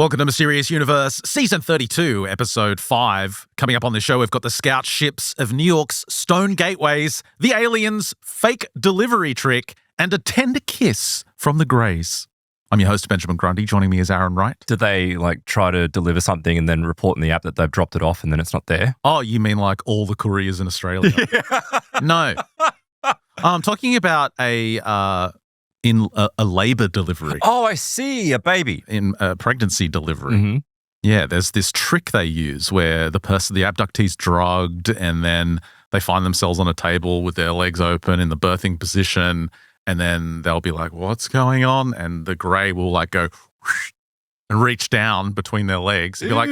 Welcome to Mysterious Universe, Season 32, Episode 5. Coming up on this show, we've got the scout ships of New York's stone gateways, the aliens' fake delivery trick, and a tender kiss from the Greys. I'm your host, Benjamin Grundy. Joining me is Aaron Wright. Did they try to deliver something and then report in the app that they've dropped it off and then it's not there? Oh, you mean like all the couriers in Australia? Yeah. No. I'm talking about a labour delivery. Oh, I see. A baby. In a pregnancy delivery. Mm-hmm. Yeah, there's this trick they use where the abductee's drugged and then they find themselves on a table with their legs open in the birthing position, and then they'll be like, what's going on? And the Grey will go whoosh, and reach down between their legs and be like,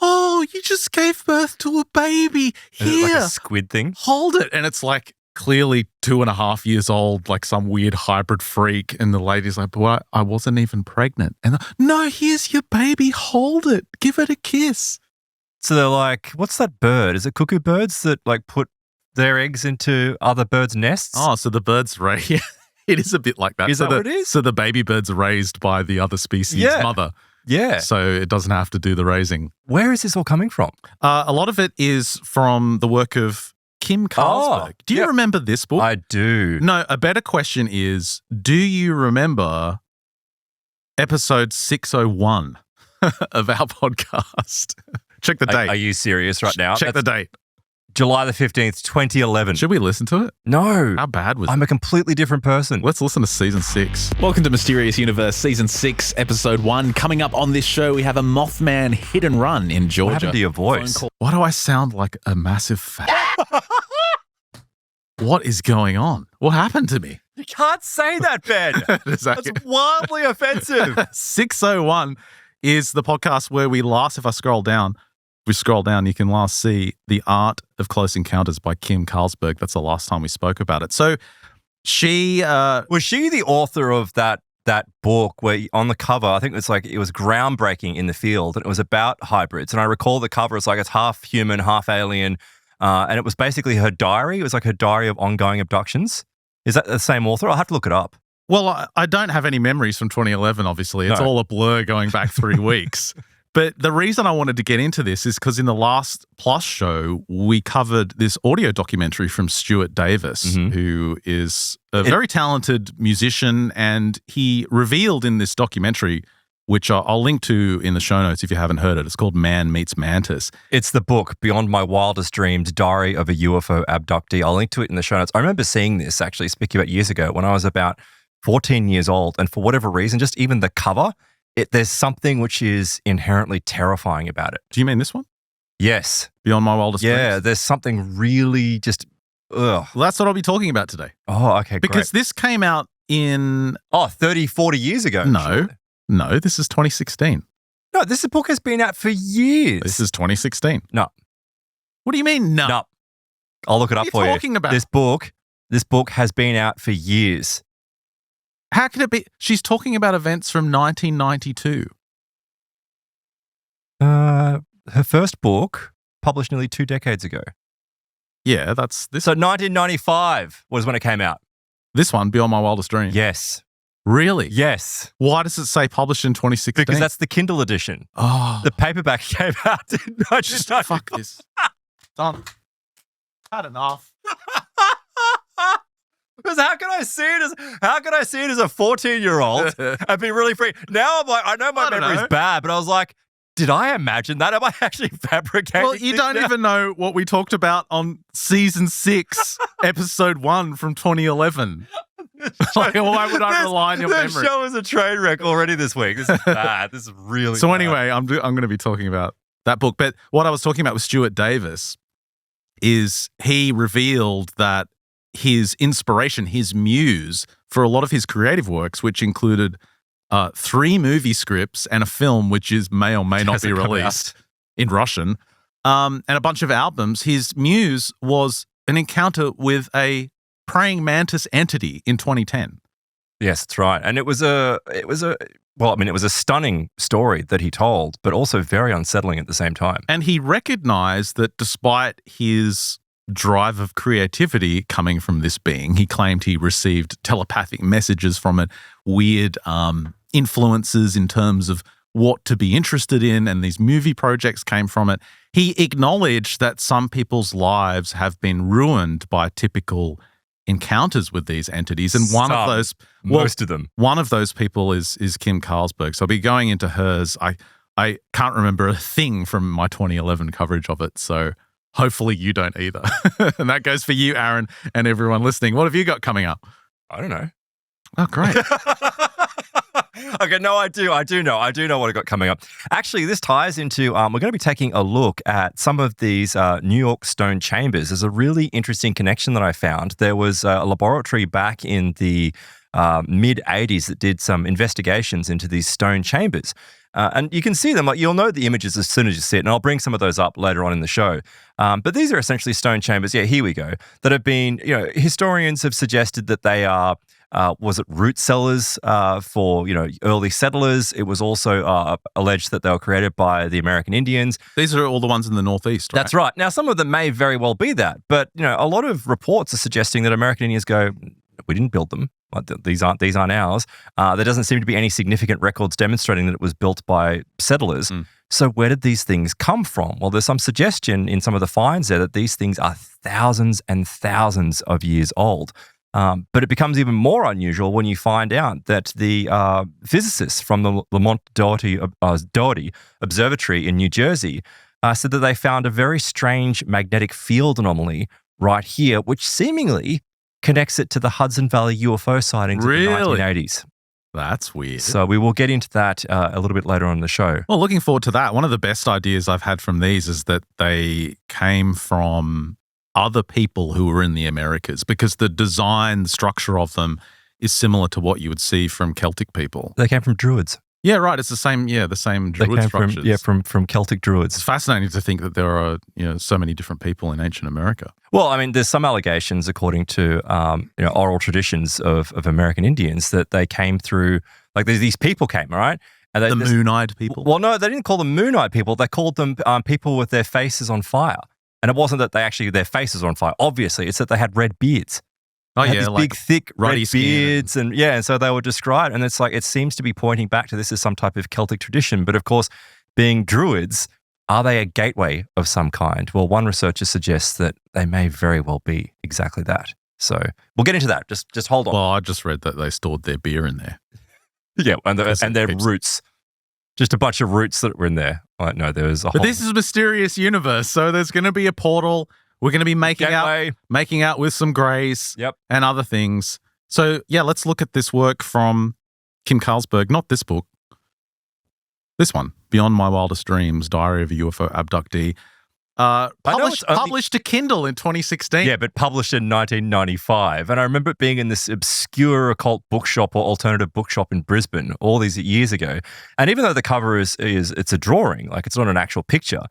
oh, you just gave birth to a baby. Here. Is it like a squid thing? Hold it. And it's clearly 2.5 years old, some weird hybrid freak. And the lady's like, but I wasn't even pregnant. And no, here's your baby. Hold it. Give it a kiss. So they're like, what's that bird? Is it cuckoo birds that put their eggs into other birds' nests? Oh, so the birds raised. It is a bit like that. Is that what it is? So the baby bird's raised by the other species' mother. Yeah. So it doesn't have to do the raising. Where is this all coming from? A lot of it is from the work of Kim Carlsberg. Do you remember this book? I do. No, a better question is, do you remember episode 601 of our podcast? Check the date. Are you serious right now? Check the date. July the 15th, 2011. Should we listen to it? No. How bad was it? I'm a completely different person. Let's listen to Season 6. Welcome to Mysterious Universe, Season 6, Episode 1. Coming up on this show, we have a Mothman hit and run in Georgia. What happened to your voice? Why do I sound like a massive fat? What is going on? What happened to me? You can't say that, Ben. That's wildly offensive. 601 is the podcast where we last, if we scroll down, you can last see The Art of Close Encounters by Kim Carlsberg. That's the last time we spoke about it. So she... was she the author of that book where on the cover, I think it was groundbreaking in the field, and it was about hybrids. And I recall the cover, it's half human, half alien, and it was basically her diary. It was her diary of ongoing abductions. Is that the same author? I'll have to look it up. Well, I don't have any memories from 2011, obviously. It's all a blur going back 3 weeks. But the reason I wanted to get into this is because in the last Plus show, we covered this audio documentary from Stuart Davis, who is a very talented musician, and he revealed in this documentary, which I'll link to in the show notes if you haven't heard it. It's called Man Meets Mantis. It's the book, Beyond My Wildest Dreams, Diary of a UFO Abductee. I'll link to it in the show notes. I remember seeing this, actually, speaking about years ago, when I was about 14 years old, and for whatever reason, just even the cover, there's something which is inherently terrifying about it. Do you mean this one? Yes. Beyond My Wildest Dreams? Yeah, there's something really just, ugh. Well, that's what I'll be talking about today. Oh, okay, because this came out in... 30, 40 years ago. No, this is 2016. No, this book has been out for years. This is 2016. No. What do you mean, no? No. I'll look it up for you. What are you talking about? This book has been out for years. How could it be? She's talking about events from 1992. Her first book published nearly 2 decades ago. Yeah, that's this. So 1995 was when it came out. This one, Beyond My Wildest Dreams. Yes. Really? Yes. Why does it say published in 2016? Because that's the Kindle edition. Oh. The paperback came out in 1995. Just fuck this. Done. Had enough. Because how can I see it as a 14-year-old and be really free? Now I'm I know my memory's bad, but I was like, did I imagine that? Am I actually fabricating? Well, you don't even know what we talked about on Season 6, Episode 1 from 2011. Why would I rely on your memory? This show is a train wreck already this week. This is bad. This is really So bad. anyway, I'm going to be talking about that book. But what I was talking about with Stuart Davis is he revealed that his inspiration, his muse for a lot of his creative works, which included 3 movie scripts and a film, which may or may not be released in Russian, and a bunch of albums. His muse was an encounter with a praying mantis entity in 2010. Yes, that's right. And it was a stunning story that he told, but also very unsettling at the same time. And he recognized that despite his drive of creativity coming from this being, he claimed he received telepathic messages from it, weird influences in terms of what to be interested in, and these movie projects came from it. He acknowledged that some people's lives have been ruined by typical encounters with these entities, and most of them. One of those people is Kim Carlsberg. So I'll be going into hers. I can't remember a thing from my 2011 coverage of it, so hopefully you don't either. And that goes for you, Aaron, and everyone listening. What have you got coming up? I don't know. Oh, great. Okay, no, I do know what I got coming up. Actually, this ties into, we're going to be taking a look at some of these New York stone chambers. There's a really interesting connection that I found. There was a laboratory back in the mid-'80s that did some investigations into these stone chambers. And you can see them, like you'll know the images as soon as you see it, and I'll bring some of those up later on in the show. But these are essentially stone chambers, here we go, that have been, historians have suggested that they are, was it root cellars for, early settlers? It was also alleged that they were created by the American Indians. These are all the ones in the Northeast, right? That's right. Now, some of them may very well be that, but, a lot of reports are suggesting that American Indians go, we didn't build them. These aren't ours. There doesn't seem to be any significant records demonstrating that it was built by settlers. So where did these things come from? Well, there's some suggestion in some of the finds there that these things are thousands and thousands of years old. But it becomes even more unusual when you find out that the physicists from the Lamont Doherty Observatory in New Jersey said that they found a very strange magnetic field anomaly right here, which seemingly connects it to the Hudson Valley UFO sightings of the 1980s. That's weird. So we will get into that a little bit later on in the show. Well, looking forward to that. One of the best ideas I've had from these is that they came from other people who were in the Americas, because the design, the structure of them is similar to what you would see from Celtic people. They came from Druids. Yeah, right. It's the same Druid structures. From Celtic Druids. It's fascinating to think that there are, so many different people in ancient America. Well, I mean, there's some allegations, according to, oral traditions of American Indians, that they came through, like these people came, all right? And the moon-eyed people? Well, no, they didn't call them moon-eyed people. They called them people with their faces on fire. And it wasn't that their faces were on fire. Obviously, it's that they had red beards. Oh, these big, thick, red beards, and so they were described, and it's like it seems to be pointing back to this as some type of Celtic tradition. But of course, being Druids, are they a gateway of some kind? Well, one researcher suggests that they may very well be exactly that. So we'll get into that. Just hold on. Well, I just read that they stored their beer in there. Yeah, and their roots. Just a bunch of roots that were in there. No, there was a whole... But this is a mysterious universe, so there's going to be a portal. We're going to be making out with some greys and other things. So, let's look at this work from Kim Carlsberg, not this book. This one, Beyond My Wildest Dreams, Diary of a UFO Abductee. Published to Kindle in 2016. Yeah, but published in 1995. And I remember it being in this obscure occult bookshop or alternative bookshop in Brisbane all these years ago. And even though the cover is it's a drawing, like it's not an actual picture,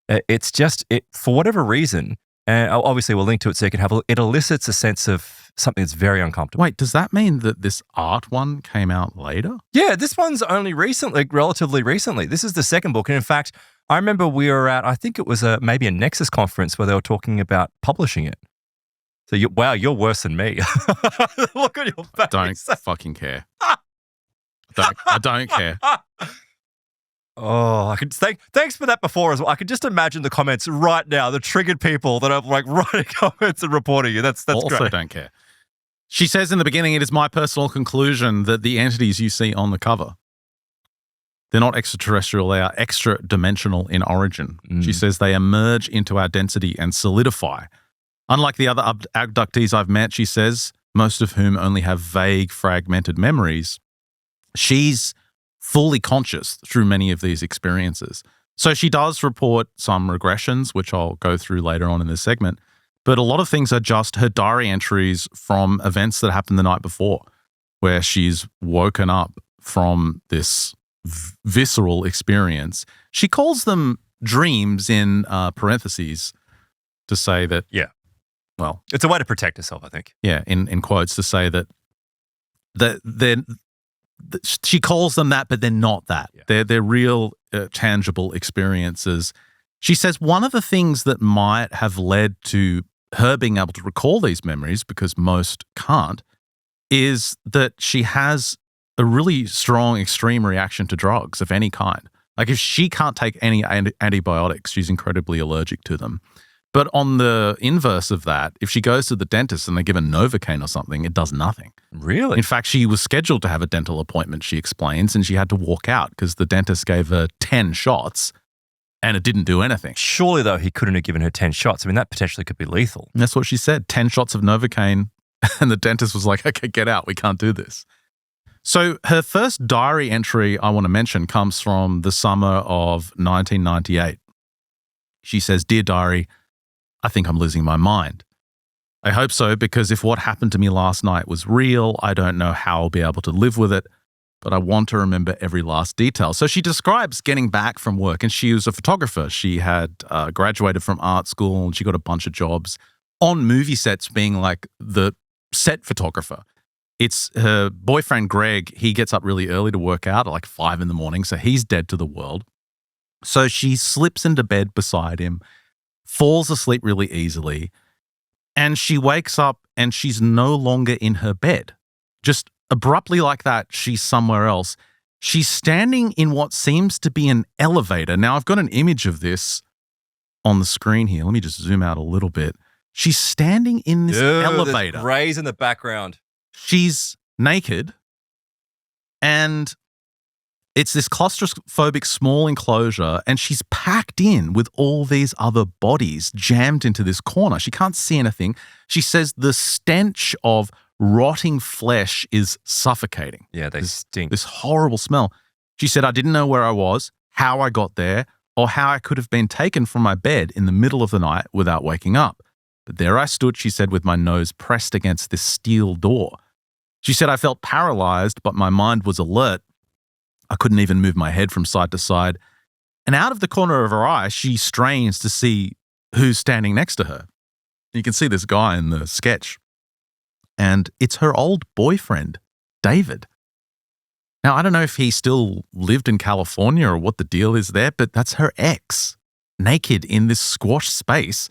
it's just, for whatever reason, and obviously we'll link to it so you can have a look, it elicits a sense of something that's very uncomfortable. Wait, does that mean that this art one came out later? Yeah, this one's only relatively recently. This is the second book. And in fact, I remember we were at, I think it was maybe a Nexus conference where they were talking about publishing it. So, you're worse than me. Look at your face. Don't fucking care. I don't care. Oh, I could thanks for that before as well. I could just imagine the comments right now, the triggered people that are like writing comments and reporting you. That's also great. Don't care. She says in the beginning, it is my personal conclusion that the entities you see on the cover, they're not extraterrestrial, they are extra-dimensional in origin. She says they emerge into our density and solidify. Unlike the other abductees I've met, she says, most of whom only have vague, fragmented memories, she's fully conscious through many of these experiences. So she does report some regressions, which I'll go through later on in this segment, but a lot of things are just her diary entries from events that happened the night before, where she's woken up from this visceral experience. She calls them dreams in parentheses to say that, well, it's a way to protect herself, I think. Yeah, in quotes, to say that she calls them that, but they're not that. Yeah. They're real, tangible experiences. She says one of the things that might have led to her being able to recall these memories, because most can't, is that she has a really strong extreme reaction to drugs of any kind. Like if she can't take any antibiotics, she's incredibly allergic to them. But on the inverse of that, if she goes to the dentist and they give her Novocaine or something, it does nothing. Really? In fact, she was scheduled to have a dental appointment, she explains, and she had to walk out because the dentist gave her 10 shots and it didn't do anything. Surely, though, he couldn't have given her 10 shots. I mean, that potentially could be lethal. And that's what she said, 10 shots of Novocaine. And the dentist was like, okay, get out. We can't do this. So her first diary entry I want to mention comes from the summer of 1998. She says, "Dear diary, I think I'm losing my mind. I hope so, because if what happened to me last night was real, I don't know how I'll be able to live with it, but I want to remember every last detail." So she describes getting back from work, and she was a photographer. She had graduated from art school, and she got a bunch of jobs on movie sets being like the set photographer. It's her boyfriend, Greg. He gets up really early to work out at like 5 a.m, so he's dead to the world. So she slips into bed beside him, falls asleep really easily, and she wakes up and she's no longer in her bed. Just abruptly like that, she's somewhere else. She's standing in what seems to be an elevator. Now, I've got an image of this on the screen here. Let me just zoom out a little bit. She's standing in this elevator. There's rays in the background. She's naked, and it's this claustrophobic small enclosure, and she's packed in with all these other bodies jammed into this corner. She can't see anything. She says the stench of rotting flesh is suffocating. Yeah, they stink. This horrible smell. She said, "I didn't know where I was, how I got there, or how I could have been taken from my bed in the middle of the night without waking up. But there I stood," she said, "with my nose pressed against this steel door. She said, I felt paralyzed, but my mind was alert. I couldn't even move my head from side to side. And out of the corner of her eye, she strains to see who's standing next to her. You can see this guy in the sketch. And it's her old boyfriend, David. Now, I don't know if he still lived in California or what the deal is there, but that's her ex, naked in this squashed space.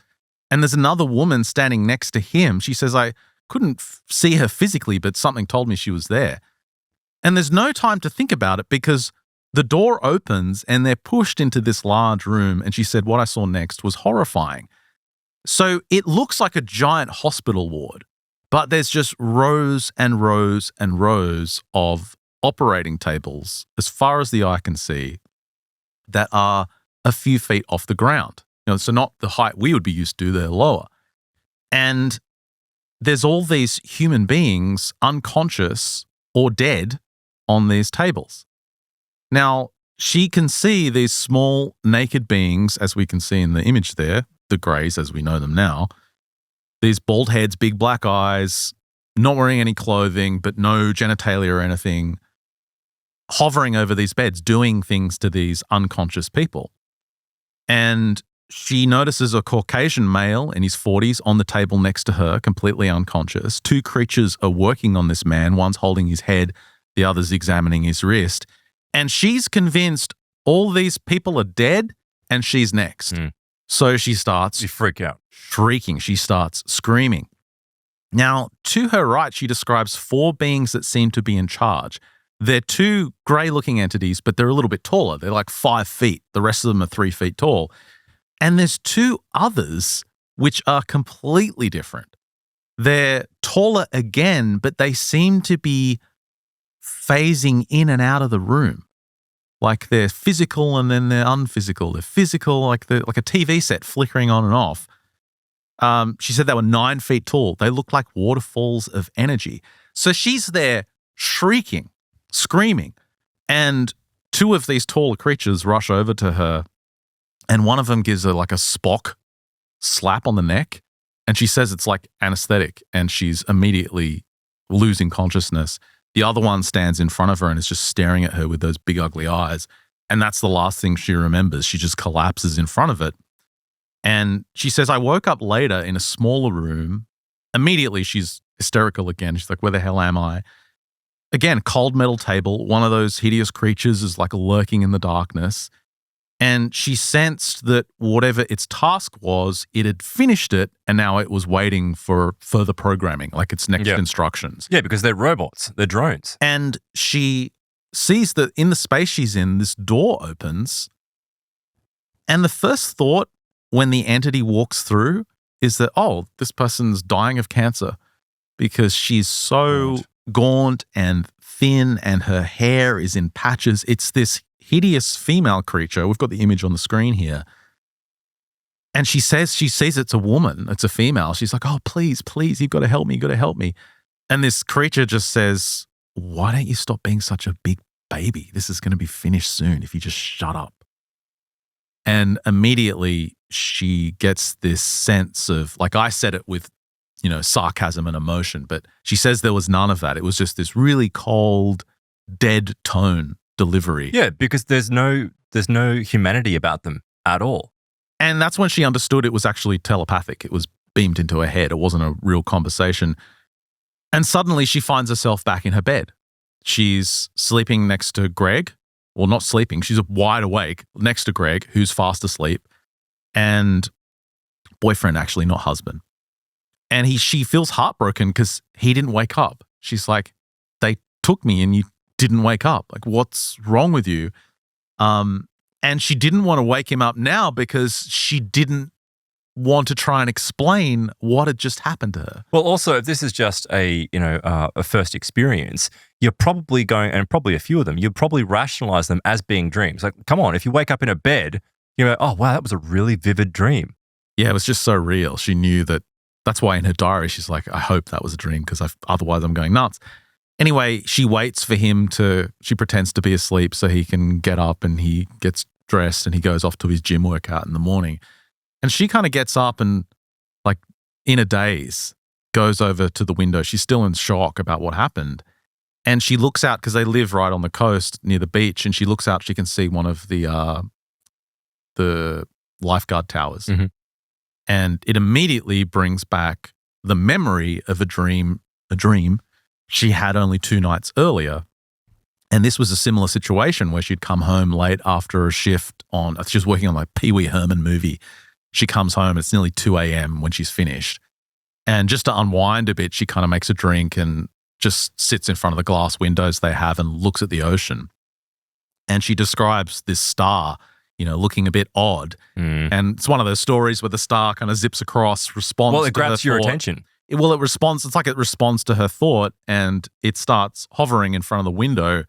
And there's another woman standing next to him. She says, I couldn't see her physically, but something told me she was there. And there's no time to think about it because the door opens and they're pushed into this large room. And she said, what I saw next was horrifying. So it looks like a giant hospital ward, but there's just rows and rows and rows of operating tables, as far as the eye can see, that are a few feet off the ground. So not the height we would be used to, they're lower. And there's all these human beings unconscious or dead on these tables. Now, she can see these small naked beings, as we can see in the image there, the greys as we know them now, these bald heads, big black eyes, not wearing any clothing, but no genitalia or anything, hovering over these beds, doing things to these unconscious people. And she notices a Caucasian male in his 40s on the table next to her, completely unconscious. Two creatures are working on this man. One's holding his head, the other's examining his wrist. And she's convinced all these people are dead and she's next. So she starts... You freak out. Shrieking. She starts screaming. Now, to her right, she describes 4 beings that seem to be in charge. They're 2 grey-looking entities, but they're a little bit taller. They're like 5 feet. The rest of them are 3 feet tall. And there's 2 others which are completely different. They're taller again, but they seem to be phasing in and out of the room. Like they're physical and then they're unphysical. They're physical, like a TV set flickering on and off. She said they were 9 feet tall. They look like waterfalls of energy. So she's there shrieking, screaming, and 2 of these taller creatures rush over to her, and one of them gives her like a Spock slap on the neck, and she says it's like anesthetic, and she's immediately losing consciousness. The other one stands in front of her and is just staring at her with those big ugly eyes, and that's the last thing she remembers. She just collapses in front of it. And she says, I woke up later in a smaller room. Immediately, she's hysterical again. She's like, where the hell am I? Again, cold metal table. One of those hideous creatures is like lurking in the darkness. And she sensed that whatever its task was, it had finished it, and now it was waiting for further programming, like its next instructions. Yeah, because they're robots. They're drones. And she sees that in the space she's in, this door opens. And the first thought when the entity walks through is that, oh, this person's dying of cancer because she's so gaunt and thin and her hair is in patches. It's this hideous female creature. We've got the image on the screen here. And she sees it's a woman, it's a female. She's like, oh, please, you've got to help me, And this creature just says, why don't you stop being such a big baby? This is going to be finished soon if you just shut up. And immediately she gets this sense of, like I said it with, sarcasm and emotion, but she says there was none of that. It was just this really cold, dead tone delivery. Yeah, because there's no humanity about them at all. And that's when she understood it was actually telepathic. It was beamed into her head. It wasn't a real conversation. And suddenly she finds herself back in her bed. She's sleeping next to Greg. Well, not sleeping. She's wide awake next to Greg, who's fast asleep, and boyfriend, actually, not husband. And she feels heartbroken because he didn't wake up. She's like, they took me and you didn't wake up. Like, what's wrong with you? And she didn't want to wake him up now because she didn't want to try and explain what had just happened to her. Well, also, if this is just a first experience, you're probably going, and probably a few of them, you'd probably rationalize them as being dreams. Like, come on, if you wake up in a bed, you go, oh, wow, that was a really vivid dream. Yeah, it was just so real. She knew that. That's why in her diary, she's like, I hope that was a dream because otherwise I'm going nuts. Anyway, she waits for him she pretends to be asleep so he can get up, and he gets dressed and he goes off to his gym workout in the morning. And she kind of gets up and, like, in a daze, goes over to the window. She's still in shock about what happened. And she looks out because they live right on the coast near the beach. And she looks out, she can see one of the lifeguard towers. Mm-hmm. And it immediately brings back the memory of a dream she had only 2 nights earlier. And this was a similar situation where she'd come home late after a shift she was working on like Pee Wee Herman movie. She comes home, it's nearly 2 a.m. when she's finished. And just to unwind a bit, she kind of makes a drink and just sits in front of the glass windows they have and looks at the ocean. And she describes this star, looking a bit odd. And it's one of those stories where the star kind of zips across, responds to her thought. Well, it grabs your attention. It responds. It's like it responds to her thought, and it starts hovering in front of the window.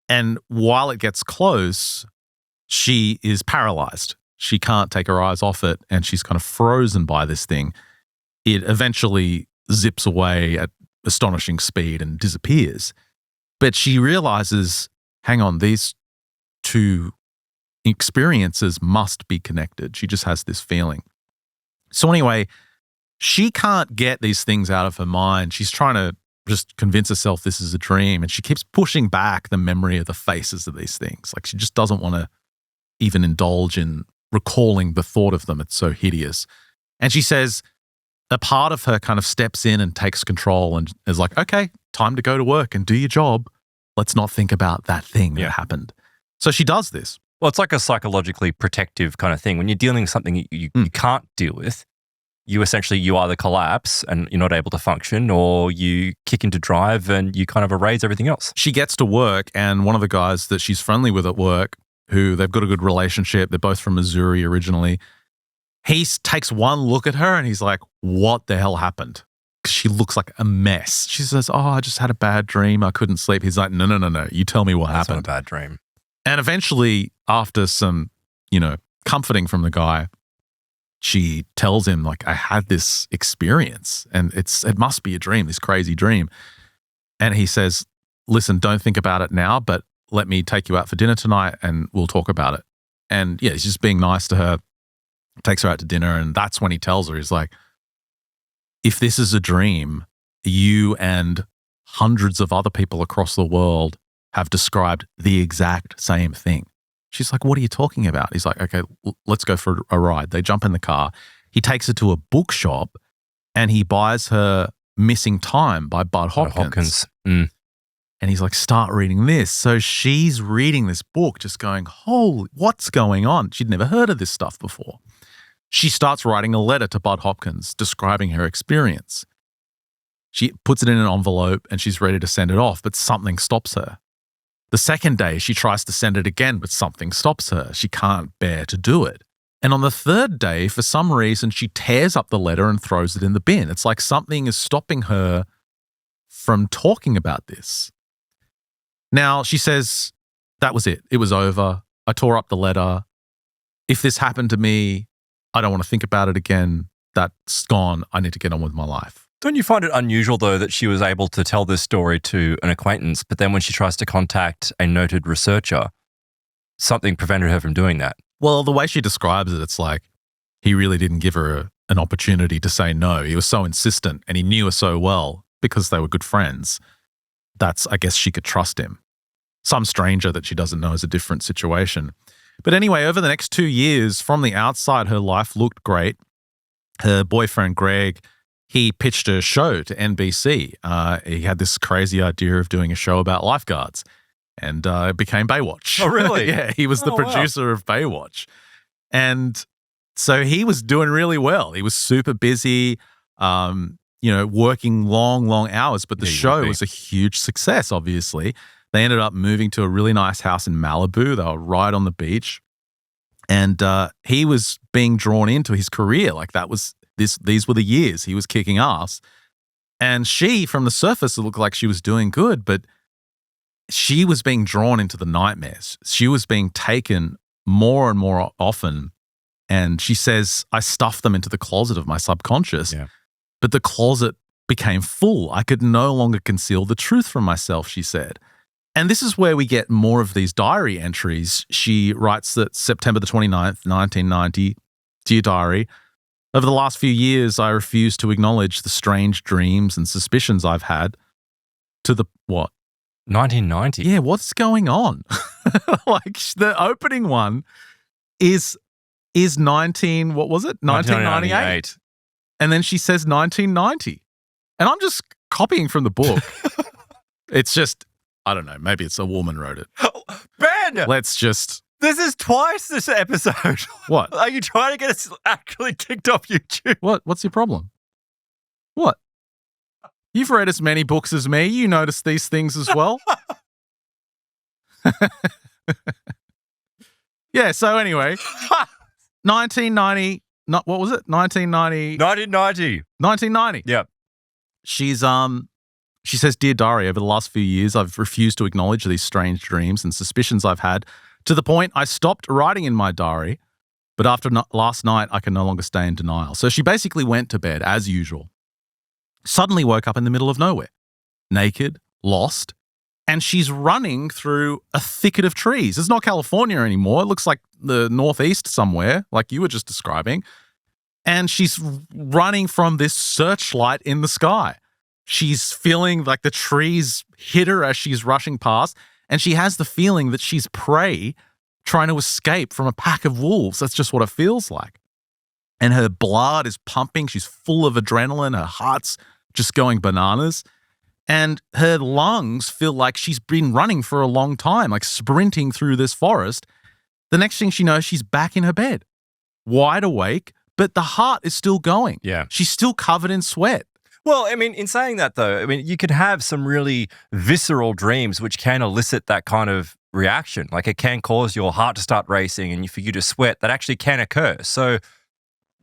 And while it gets close, she is paralyzed. She can't take her eyes off it, and she's kind of frozen by this thing. It eventually zips away at astonishing speed and disappears. But she realizes, hang on, these two experiences must be connected. She just has this feeling. So anyway, she can't get these things out of her mind. She's trying to just convince herself this is a dream, and she keeps pushing back the memory of the faces of these things. Like, she just doesn't want to even indulge in recalling the thought of them. It's so hideous. And she says a part of her kind of steps in and takes control and is like, okay, time to go to work and do your job. Let's not think about that thing that happened. So she does this. Well, it's like a psychologically protective kind of thing. When you're dealing with something you can't deal with, you either collapse and you're not able to function, or you kick into drive and you kind of erase everything else. She gets to work, and one of the guys that she's friendly with at work, who they've got a good relationship, they're both from Missouri originally, he takes one look at her and he's like, what the hell happened? Because she looks like a mess. She says, oh, I just had a bad dream. I couldn't sleep. He's like, no. You tell me what happened. That's not a bad dream. And eventually, after some, comforting from the guy, she tells him, like, I had this experience and it must be a dream, this crazy dream. And he says, listen, don't think about it now, but let me take you out for dinner tonight and we'll talk about it. And yeah, he's just being nice to her, takes her out to dinner. And that's when he tells her, he's like, if this is a dream, you and hundreds of other people across the world have described the exact same thing. She's like, what are you talking about? He's like, okay, let's go for a ride. They jump in the car. He takes her to a bookshop and he buys her Missing Time by Bud Hopkins. And he's like, start reading this. So she's reading this book just going, holy, what's going on? She'd never heard of this stuff before. She starts writing a letter to Bud Hopkins describing her experience. She puts it in an envelope and she's ready to send it off, but something stops her. The second day, she tries to send it again, but something stops her. She can't bear to do it. And on the third day, for some reason, she tears up the letter and throws it in the bin. It's like something is stopping her from talking about this. Now, she says, that was it. It was over. I tore up the letter. If this happened to me, I don't want to think about it again. That's gone. I need to get on with my life. Don't you find it unusual, though, that she was able to tell this story to an acquaintance, but then when she tries to contact a noted researcher, something prevented her from doing that? Well, the way she describes it, it's like he really didn't give her an opportunity to say no. He was so insistent and he knew her so well because they were good friends. I guess she could trust him. Some stranger that she doesn't know is a different situation. But anyway, over the next 2 years, from the outside, her life looked great. Her boyfriend, Greg, he pitched a show to NBC. He had this crazy idea of doing a show about lifeguards, and it became Baywatch. Oh, really? Yeah, he was the producer of Baywatch. And so he was doing really well. He was super busy, working long hours, but the show was a huge success, obviously. They ended up moving to a really nice house in Malibu. They were right on the beach. And he was being drawn into his career. Like these were the years he was kicking ass. And she, from the surface, it looked like she was doing good, but she was being drawn into the nightmares. She was being taken more and more often. And she says, I stuffed them into the closet of my subconscious, but the closet became full. I could no longer conceal the truth from myself, she said. And this is where we get more of these diary entries. She writes that September the 29th, 1990, Dear Diary, over the last few years, I refuse to acknowledge the strange dreams and suspicions I've had to the what? 1990? Yeah, what's going on? Like the opening one is 1998. And then she says 1990. And I'm just copying from the book. It's just, I don't know, maybe it's a woman wrote it. Ben! This is twice this episode. What? Are you trying to get us actually kicked off YouTube? What's your problem? What? You've read as many books as me. You notice these things as well. Yeah, so anyway, 1990, what was it? 1990. 1990. Yeah. She says, Dear Diary, over the last few years, I've refused to acknowledge these strange dreams and suspicions I've had to the point I stopped writing in my diary, but after last night, I can no longer stay in denial. So she basically went to bed as usual, suddenly woke up in the middle of nowhere, naked, lost, and she's running through a thicket of trees. It's not California anymore. It looks like the Northeast somewhere, like you were just describing. And she's running from this searchlight in the sky. She's feeling like the trees hit her as she's rushing past, and she has the feeling that she's prey trying to escape from a pack of wolves. That's just what it feels like. And her blood is pumping. She's full of adrenaline. Her heart's just going bananas. And her lungs feel like she's been running for a long time, like sprinting through this forest. The next thing she knows, she's back in her bed, wide awake, but the heart is still going. Yeah. She's still covered in sweat. Well, I mean, in saying that, though, I mean, you could have some really visceral dreams which can elicit that kind of reaction. Like it can cause your heart to start racing and for you to sweat. That actually can occur. So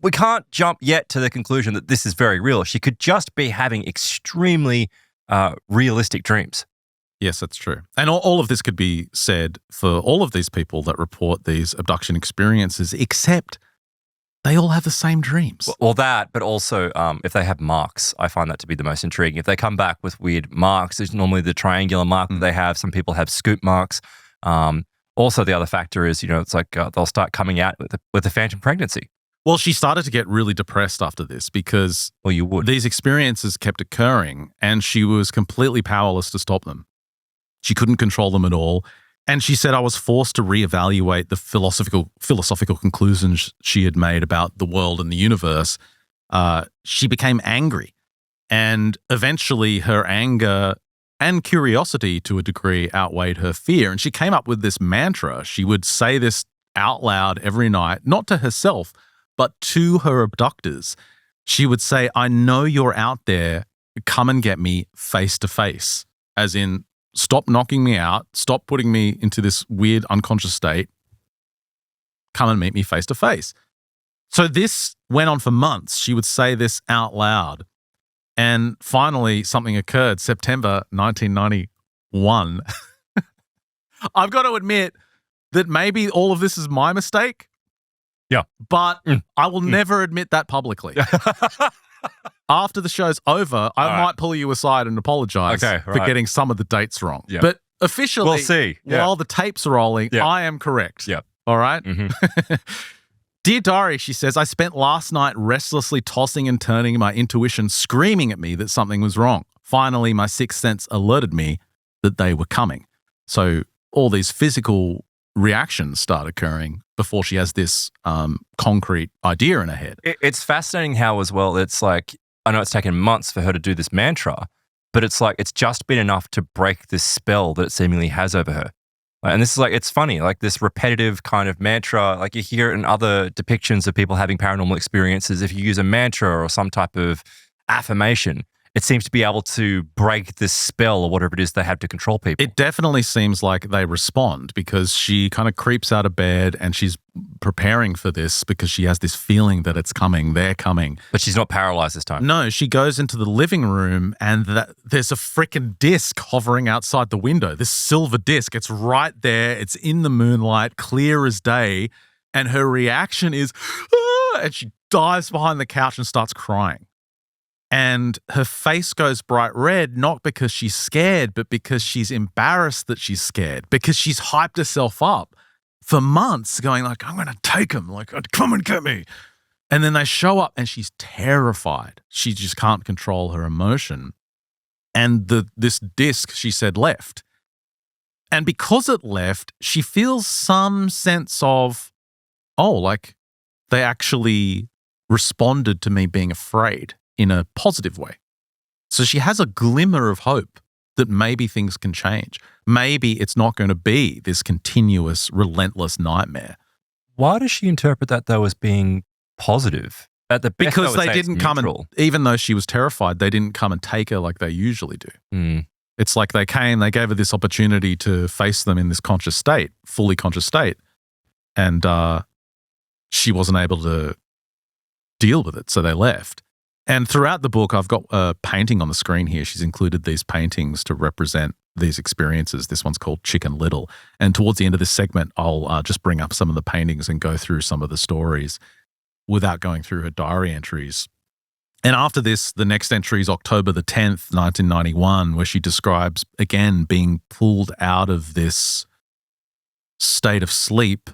we can't jump yet to the conclusion that this is very real. She could just be having extremely realistic dreams. Yes, that's true. And all of this could be said for all of these people that report these abduction experiences, except they all have the same dreams. Well, that, but also if they have marks, I find that to be the most intriguing. If they come back with weird marks, there's normally the triangular mark that they have. Some people have scoop marks. Also, the other factor is, it's like they'll start coming out with a phantom pregnancy. Well, she started to get really depressed after this because you would. These experiences kept occurring and she was completely powerless to stop them. She couldn't control them at all. And she said, I was forced to reevaluate the philosophical conclusions she had made about the world and the universe. She became angry. And eventually her anger and curiosity to a degree outweighed her fear. And she came up with this mantra. She would say this out loud every night, not to herself, but to her abductors. She would say, I know you're out there. Come and get me face to face. As in, stop knocking me out. Stop putting me into this weird unconscious state. Come and meet me face to face. So this went on for months. She would say this out loud. And finally, something occurred, September 1991. I've got to admit that maybe all of this is my mistake. Yeah. But I will never admit that publicly. After the show's over, I might pull you aside and apologize for getting some of the dates wrong. Yeah. But officially, we'll see. While the tape's rolling, I am correct. Yeah. All right? Mm-hmm. Dear Diary, she says, I spent last night restlessly tossing and turning, my intuition screaming at me that something was wrong. Finally, my sixth sense alerted me that they were coming. So all these physical reactions start occurring before she has this concrete idea in her head. It's fascinating how, as well, it's like, I know it's taken months for her to do this mantra, but it's like it's just been enough to break this spell that it seemingly has over her. And this is like, it's funny, like this repetitive kind of mantra, like you hear it in other depictions of people having paranormal experiences. If you use a mantra or some type of affirmation, it seems to be able to break this spell or whatever it is they have to control people. It definitely seems like they respond because she kind of creeps out of bed and she's preparing for this because she has this feeling that it's coming, they're coming. But she's not paralyzed this time. No, she goes into the living room and there's a freaking disc hovering outside the window, this silver disc. It's right there. It's in the moonlight, clear as day. And her reaction is, ah, and she dives behind the couch and starts crying. And her face goes bright red, not because she's scared, but because she's embarrassed that she's scared, because she's hyped herself up for months going like, I'm going to take him, like, come and get me. And then they show up and she's terrified. She just can't control her emotion. And this disc, she said, left. And because it left, she feels some sense of, oh, like they actually responded to me being afraid in a positive way. So she has a glimmer of hope that maybe things can change. Maybe it's not going to be this continuous, relentless nightmare. Why does she interpret that, though, as being positive? At the best, because they didn't come and, even though she was terrified, they didn't come and take her like they usually do. Mm. It's like they came, they gave her this opportunity to face them in this conscious state, fully conscious state. And she wasn't able to deal with it, so they left. And throughout the book, I've got a painting on the screen here. She's included these paintings to represent these experiences. This one's called Chicken Little. And towards the end of this segment, I'll just bring up some of the paintings and go through some of the stories without going through her diary entries. And after this, the next entry is October the 10th, 1991, where she describes, again, being pulled out of this state of sleep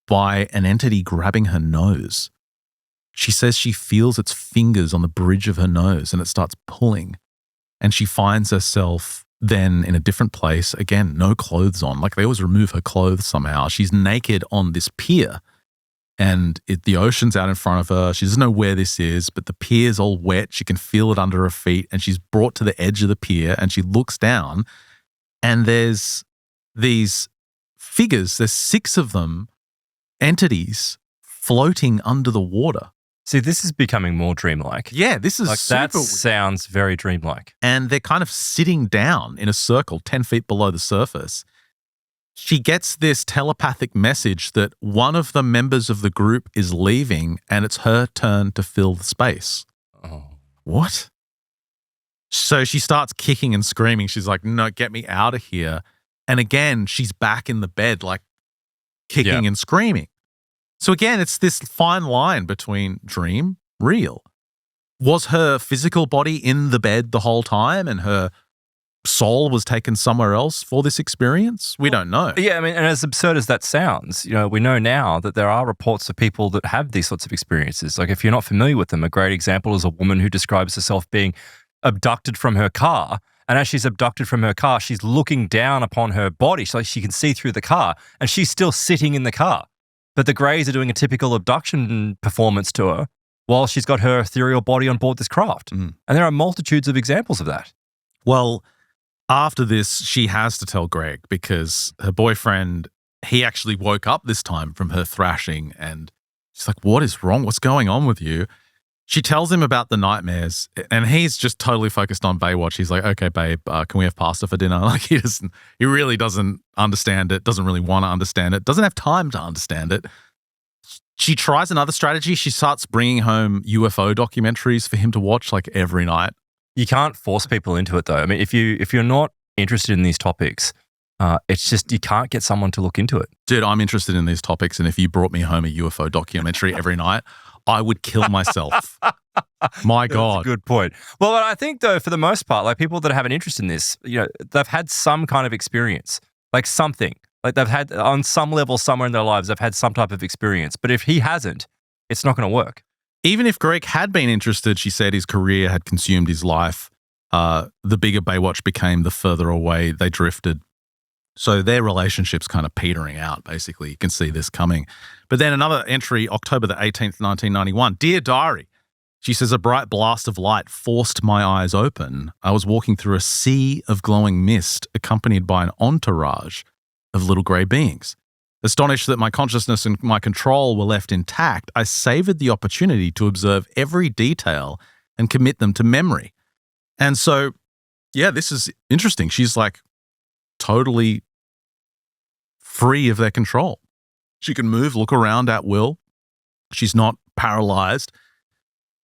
by an entity grabbing her nose. She says she feels its fingers on the bridge of her nose and it starts pulling. And she finds herself then in a different place. Again, no clothes on. Like they always remove her clothes somehow. She's naked on this pier and the ocean's out in front of her. She doesn't know where this is, but the pier's all wet. She can feel it under her feet and she's brought to the edge of the pier and she looks down and there's these figures, there's 6 of them, entities floating under the water. See, this is becoming more dreamlike. Yeah, this is like super that weird. Sounds very dreamlike. And they're kind of sitting down in a circle 10 feet below the surface. She gets this telepathic message that one of the members of the group is leaving and it's her turn to fill the space. Oh. What? So she starts kicking and screaming. She's like, no, get me out of here. And again, she's back in the bed, like kicking and screaming. So again, it's this fine line between dream, real. Was her physical body in the bed the whole time and her soul was taken somewhere else for this experience? We don't know. Yeah, I mean, and as absurd as that sounds, we know now that there are reports of people that have these sorts of experiences. Like if you're not familiar with them, a great example is a woman who describes herself being abducted from her car. And as she's abducted from her car, she's looking down upon her body so she can see through the car and she's still sitting in the car. But the Greys are doing a typical abduction performance to her while she's got her ethereal body on board this craft. And there are multitudes of examples of that. Well, After this, she has to tell Greg because her boyfriend, he actually woke up this time from her thrashing and she's like, what is wrong? What's going on with you? She tells him about the nightmares and he's just totally focused on Baywatch. He's like, okay, babe, can we have pasta for dinner? Like he really doesn't understand it, doesn't really want to understand it, doesn't have time to understand it. She tries another strategy. She starts bringing home UFO documentaries for him to watch like every night. You can't force people into it though. I mean, if you're not interested in these topics, it's just you can't get someone to look into it. Dude, I'm interested in these topics, and if you brought me home a UFO documentary every night, I would kill myself. My God. That's a good point. Well, I think though, for the most part, like people that have an interest in this, they've had some kind of experience, like something. Like they've had, on some level, somewhere in their lives, they've had some type of experience. But if he hasn't, it's not going to work. Even if Greg had been interested, she said his career had consumed his life. The bigger Baywatch became, the further away they drifted. So their relationship's kind of petering out, basically. You can see this coming. But then another entry, October the 18th, 1991. Dear Diary, she says, a bright blast of light forced my eyes open. I was walking through a sea of glowing mist, accompanied by an entourage of little grey beings. Astonished that my consciousness and my control were left intact, I savoured the opportunity to observe every detail and commit them to memory. And so, yeah, this is interesting. She's like totally free of their control. She can move, look around at will. She's not paralyzed.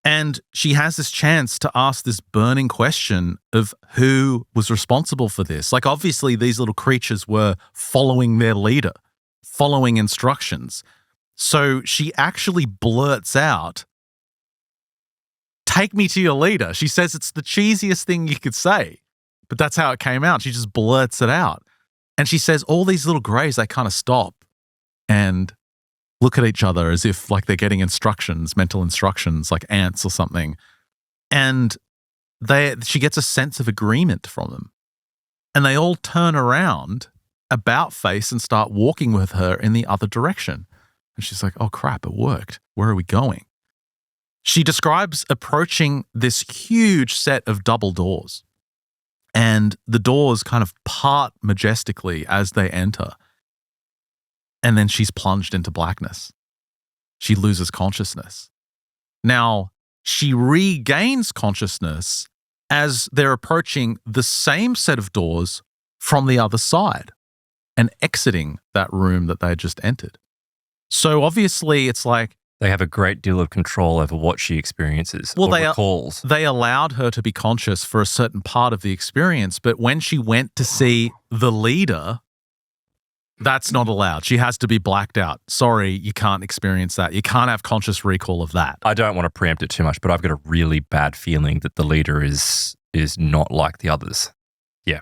And she has this chance to ask this burning question of who was responsible for this. Like, obviously, these little creatures were following their leader, following instructions. So she actually blurts out, take me to your leader. She says it's the cheesiest thing you could say, but that's how it came out. She just blurts it out. And she says all these little greys, they kind of stop and look at each other as if like they're getting instructions, mental instructions, like ants or something. And she gets a sense of agreement from them. And they all turn around about face and start walking with her in the other direction. And she's like, oh crap, it worked. Where are we going? She describes approaching this huge set of double doors. And the doors kind of part majestically as they enter. And then she's plunged into blackness. She loses consciousness. Now, she regains consciousness as they're approaching the same set of doors from the other side and exiting that room that they had just entered. So obviously it's like, they have a great deal of control over what she experiences or recalls. They allowed her to be conscious for a certain part of the experience, but when she went to see the leader, that's not allowed. She has to be blacked out. Sorry, you can't experience that. You can't have conscious recall of that. I don't want to preempt it too much, but I've got a really bad feeling that the leader is not like the others. Yeah.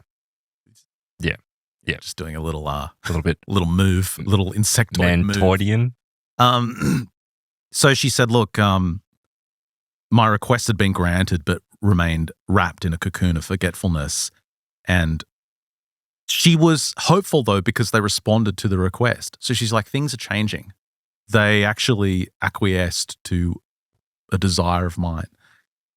Just doing a little move, little insectoid Mantoidian. move. So she said, look, my request had been granted, but remained wrapped in a cocoon of forgetfulness. And she was hopeful, though, because they responded to the request. So she's like, things are changing. They actually acquiesced to a desire of mine.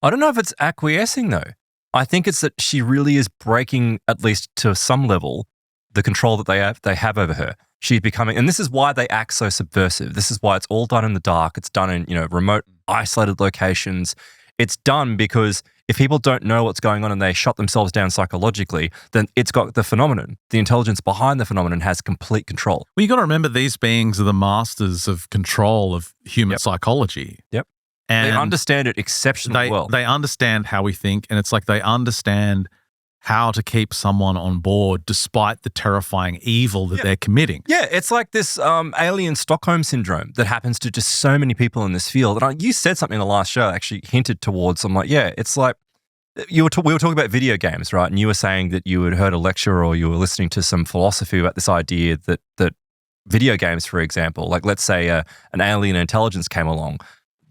I don't know if it's acquiescing, though. I think it's that she really is breaking, at least to some level, the control that they have over her. She's becoming, and this is why they act so subversive. This is why it's all done in the dark. It's done in, remote, isolated locations. It's done because if people don't know what's going on and they shut themselves down psychologically, then it's got the phenomenon. The intelligence behind the phenomenon has complete control. Well, you got to remember these beings are the masters of control of human psychology. Yep. And they understand it exceptionally well. They understand how we think, and it's like they understand how to keep someone on board despite the terrifying evil that they're committing. Yeah, it's like this alien Stockholm syndrome that happens to just so many people in this field. And you said something in the last show, actually hinted towards, I'm like, yeah, it's like, we were talking about video games, right? And you were saying that you had heard a lecture or you were listening to some philosophy about this idea that video games, for example, like let's say an alien intelligence came along,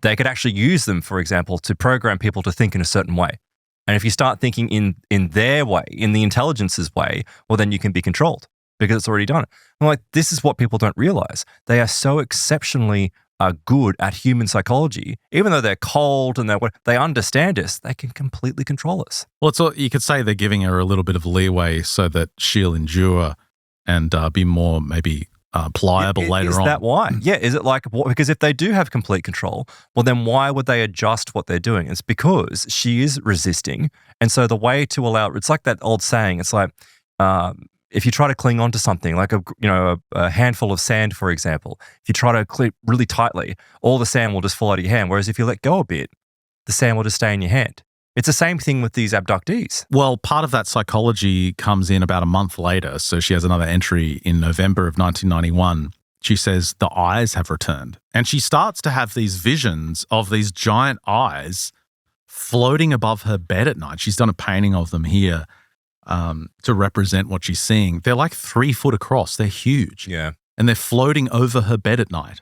they could actually use them, for example, to program people to think in a certain way. And if you start thinking in their way, in the intelligence's way, well, then you can be controlled because it's already done it. I'm like, this is what people don't realize. They are so exceptionally are good at human psychology, even though they're cold and they understand us, they can completely control us. Well, you could say they're giving her a little bit of leeway so that she'll endure and be more maybe pliable later on. Is that why? Yeah. Is it like, because if they do have complete control, well, then why would they adjust what they're doing? It's because she is resisting. And so the way to allow, it's like that old saying, it's like, if you try to cling on to something, like a handful of sand, for example, if you try to clip really tightly, all the sand will just fall out of your hand. Whereas if you let go a bit, the sand will just stay in your hand. It's the same thing with these abductees. Well, part of that psychology comes in about a month later. So she has another entry in November of 1991. She says the eyes have returned. And she starts to have these visions of these giant eyes floating above her bed at night. She's done a painting of them here to represent what she's seeing. They're like 3 foot across. They're huge. Yeah. And they're floating over her bed at night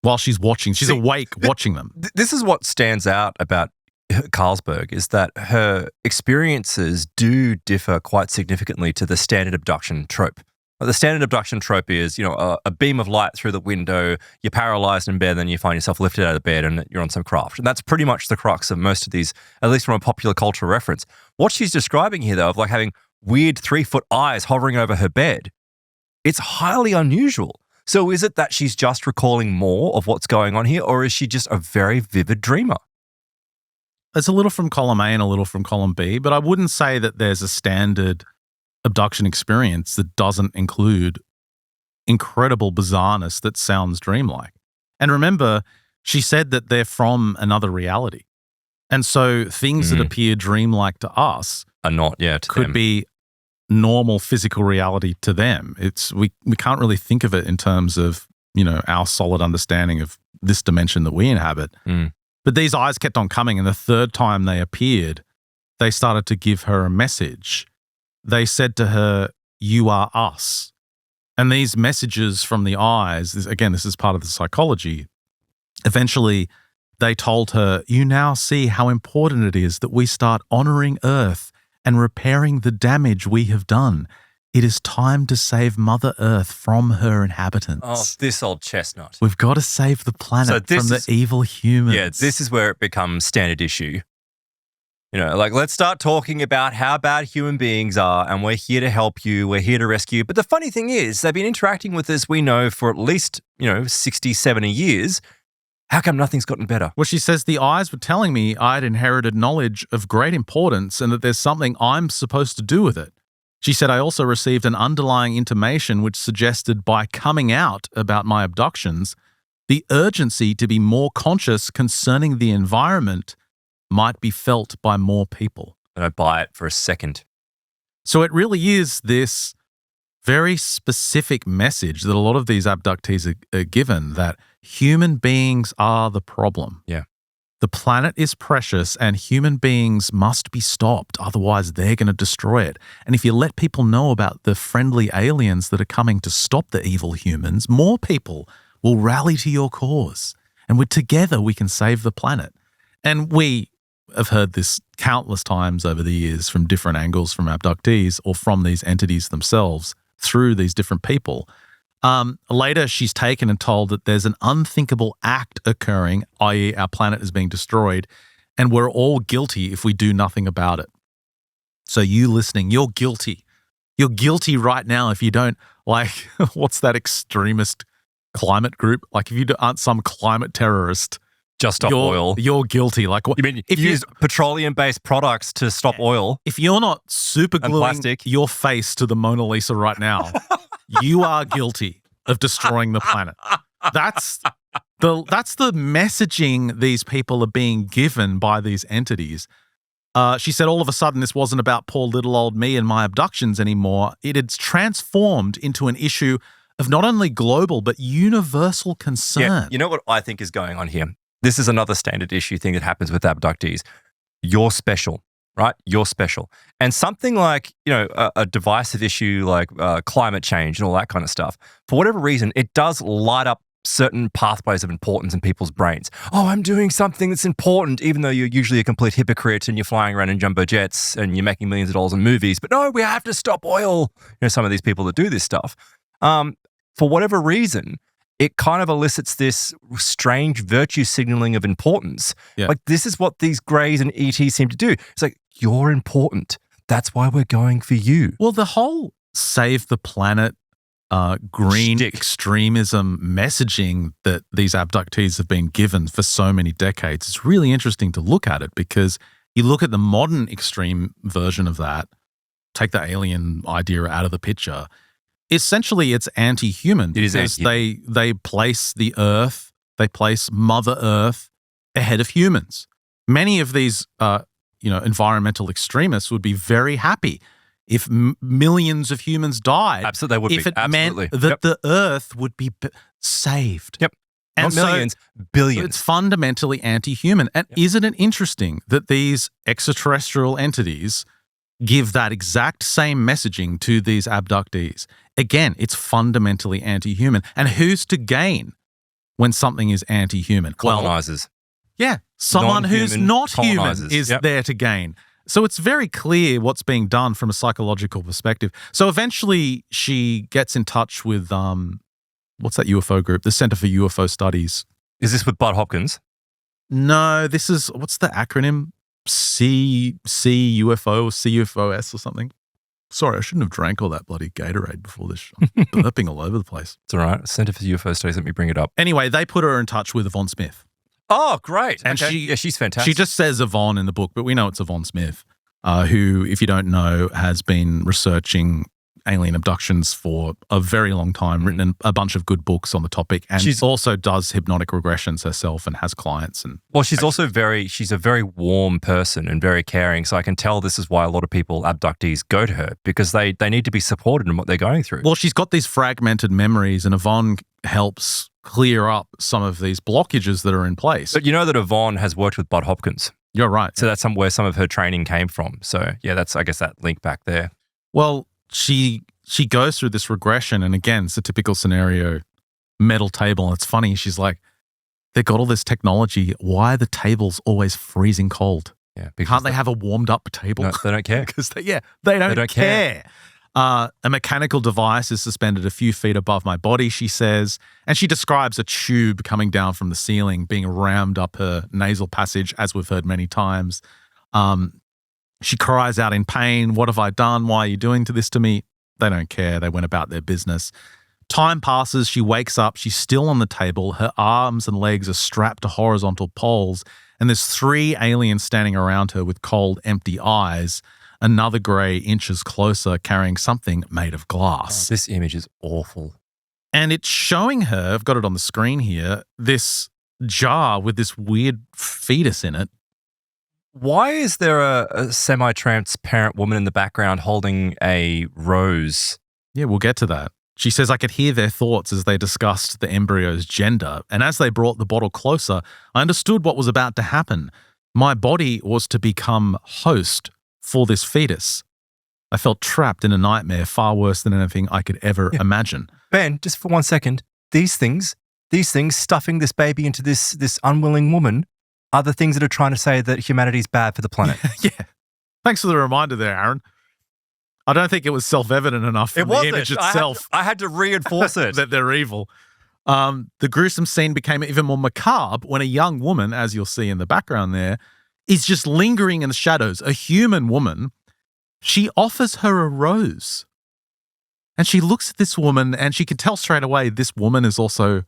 while she's watching. She's awake watching them. This is what stands out about Carlsberg, is that her experiences do differ quite significantly to the standard abduction trope. The standard abduction trope is, a beam of light through the window, you're paralyzed in bed, then you find yourself lifted out of bed and you're on some craft. And that's pretty much the crux of most of these, at least from a popular cultural reference. What she's describing here, though, of like having weird 3-foot eyes hovering over her bed, it's highly unusual. So is it that she's just recalling more of what's going on here, or is she just a very vivid dreamer? It's a little from column A and a little from column B, but I wouldn't say that there's a standard abduction experience that doesn't include incredible bizarreness that sounds dreamlike. And remember, she said that they're from another reality. And so things that appear dreamlike to us are not, could be normal physical reality to them. We can't really think of it in terms of, our solid understanding of this dimension that we inhabit. But these eyes kept on coming, and the third time they appeared, they started to give her a message. They said to her, "You are us." And these messages from the eyes, this is part of the psychology. Eventually, they told her, "You now see how important it is that we start honoring Earth and repairing the damage we have done. It is time to save Mother Earth from her inhabitants." Oh, this old chestnut. We've got to save the planet from the evil humans. Yeah, this is where it becomes standard issue. Let's start talking about how bad human beings are, and we're here to help you. We're here to rescue you. But the funny thing is, they've been interacting with us, we know, for at least, 60, 70 years. How come nothing's gotten better? Well, she says the eyes were telling me I'd inherited knowledge of great importance and that there's something I'm supposed to do with it. She said I also received an underlying intimation which suggested by coming out about my abductions, the urgency to be more conscious concerning the environment might be felt by more people. I don't buy it for a second. So it really is this very specific message that a lot of these abductees are given, that human beings are the problem. Yeah. The planet is precious and human beings must be stopped, otherwise they're going to destroy it. And if you let people know about the friendly aliens that are coming to stop the evil humans, more people will rally to your cause. And together we can save the planet. And we have heard this countless times over the years from different angles, from abductees or from these entities themselves through these different people. Later, she's taken and told that there's an unthinkable act occurring, i.e. our planet is being destroyed, and we're all guilty if we do nothing about it. So you listening, you're guilty. You're guilty right now if you don't, what's that extremist climate group? If you aren't some climate terrorist, just stop oil. You're guilty. What you mean? If you use petroleum-based products to stop oil, if you're not super gluing your face to the Mona Lisa right now, you are guilty of destroying the planet. That's the messaging these people are being given by these entities. She said all of a sudden this wasn't about poor little old me and my abductions anymore. It had transformed into an issue of not only global but universal concern. Yeah, you know what I think is going on here? This is another standard issue thing that happens with abductees. You're special, right? You're special. And something like, a divisive issue like climate change and all that kind of stuff, for whatever reason, it does light up certain pathways of importance in people's brains. Oh, I'm doing something that's important, even though you're usually a complete hypocrite and you're flying around in jumbo jets and you're making millions of dollars in movies. But no, we have to stop oil. Some of these people that do this stuff. For whatever reason, it kind of elicits this strange virtue signaling of importance. Yeah. Like, this is what these Greys and ETs seem to do. It's like, you're important. That's why we're going for you. Well, the whole save the planet, green Shtick. extremism messaging that these abductees have been given for so many decades, it's really interesting to look at it, because you look at the modern extreme version of that, take the alien idea out of the picture, essentially it's anti-human. It is because anti-human. they place the Earth, they place Mother Earth ahead of humans. Many of these environmental extremists would be very happy if millions of humans died. Absolutely, they would if be. it Absolutely. meant that the Earth would be saved. Yep. And Not millions, billions. It's fundamentally anti-human. And isn't it interesting that these extraterrestrial entities give that exact same messaging to these abductees? Again, it's fundamentally anti-human. And who's to gain when something is anti-human? Colonizers. Yeah, someone who's not human colonizers. is there to gain. So it's very clear what's being done from a psychological perspective. So eventually she gets in touch with, what's that UFO group? The Center for UFO Studies. Is this with Bud Hopkins? No, this is, what's the acronym? CUFO or CUFOS or something? Sorry, I shouldn't have drank all that bloody Gatorade before this. I'm burping all over the place. It's all right. Center for UFO Studies, let me bring it up. Anyway, they put her in touch with Yvonne Smith. Oh, great. And okay. She's fantastic. She just says Yvonne in the book, but we know it's Yvonne Smith, who, if you don't know, has been researching alien abductions for a very long time, written a bunch of good books on the topic, and she also does hypnotic regressions herself and has clients. And well, she's also she's a very warm person and very caring. So I can tell this is why a lot of people, abductees, go to her, because they need to be supported in what they're going through. Well, she's got these fragmented memories, and Yvonne helps clear up some of these blockages that are in place. But you know that Yvonne has worked with Bud Hopkins. You're right. So that's where some of her training came from. So yeah, that's, I guess, that link back there. Well, she goes through this regression, and again, it's a typical scenario, metal table. And it's funny, she's like, they've got all this technology. Why are the tables always freezing cold? Yeah, can't they have a warmed up table? No, they don't care. Because they don't care. A mechanical device is suspended a few feet above my body, she says, and she describes a tube coming down from the ceiling being rammed up her nasal passage, as we've heard many times. She cries out in pain, "What have I done? Why are you doing this to me?" They don't care. They went about their business. Time passes. She wakes up. She's still on the table. Her arms and legs are strapped to horizontal poles, and there's 3 aliens standing around her with cold, empty eyes. Another grey inches closer, carrying something made of glass. Oh, this image is awful. And it's showing her, I've got it on the screen here, this jar with this weird fetus in it. Why is there a semi-transparent woman in the background holding a rose? Yeah, we'll get to that. She says, I could hear their thoughts as they discussed the embryo's gender. And as they brought the bottle closer, I understood what was about to happen. My body was to become host for this fetus. I felt trapped in a nightmare far worse than anything I could ever imagine. Ben, just for 1 second, these things stuffing this baby into this unwilling woman are the things that are trying to say that humanity's bad for the planet. Yeah. Thanks for the reminder there, Aaron. I don't think it was self-evident enough from the image itself. I had to reinforce it. that they're evil. The gruesome scene became even more macabre when a young woman, as you'll see in the background there, is just lingering in the shadows. A human woman. She offers her a rose. And she looks at this woman, and she can tell straight away this woman is also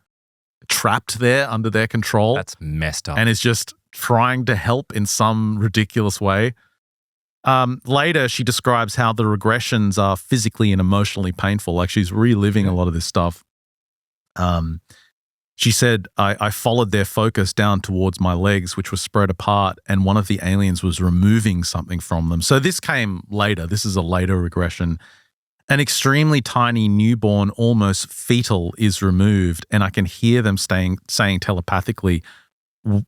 trapped there under their control. That's messed up. And is just trying to help in some ridiculous way. Later, she describes how the regressions are physically and emotionally painful. Like, she's reliving a lot of this stuff. She said, I followed their focus down towards my legs, which were spread apart, and one of the aliens was removing something from them. So this came later. This is a later regression. An extremely tiny newborn, almost fetal, is removed, and I can hear them saying telepathically,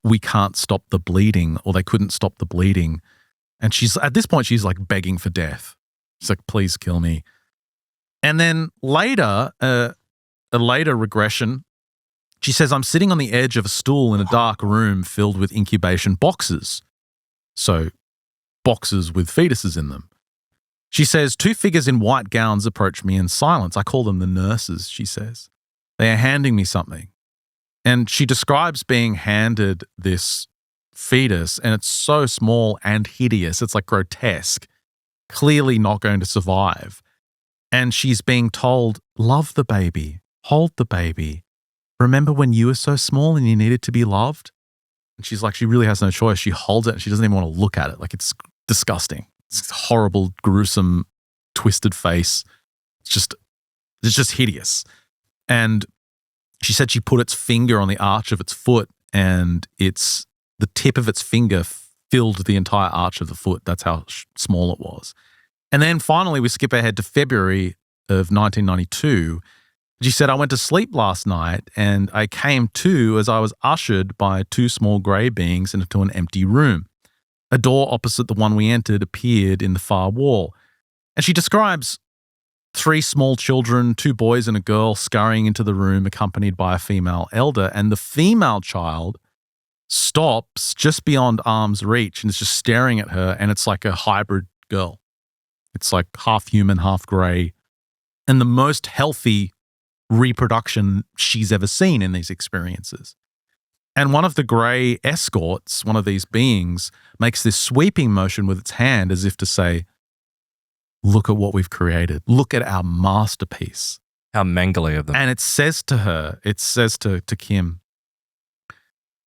we can't stop the bleeding, or they couldn't stop the bleeding. And at this point, she's like begging for death. She's like, please kill me. And then later, a later regression, she says, I'm sitting on the edge of a stool in a dark room filled with incubation boxes. So boxes with fetuses in them. She says, 2 figures in white gowns approach me in silence. I call them the nurses, she says. They are handing me something. And she describes being handed this fetus, and it's so small and hideous. It's like grotesque, clearly not going to survive. And she's being told, love the baby, hold the baby. Remember when you were so small and you needed to be loved? And she's like, she really has no choice. She holds it and she doesn't even want to look at it. Like, it's disgusting. It's horrible, gruesome, twisted face. It's just hideous. And she said she put its finger on the arch of its foot, and the tip of its finger filled the entire arch of the foot. That's how small it was. And then finally we skip ahead to February of 1992. She said, I went to sleep last night and I came to as I was ushered by two small grey beings into an empty room. A door opposite the one we entered appeared in the far wall. And she describes 3 small children, 2 boys and a girl, scurrying into the room accompanied by a female elder. And the female child stops just beyond arm's reach and is just staring at her, and it's like a hybrid girl. It's like half human, half grey, and the most healthy reproduction she's ever seen in these experiences. And one of the grey escorts, one of these beings, makes this sweeping motion with its hand as if to say, look at what we've created. Look at our masterpiece. How mangly of them. And it says to her, to Kim,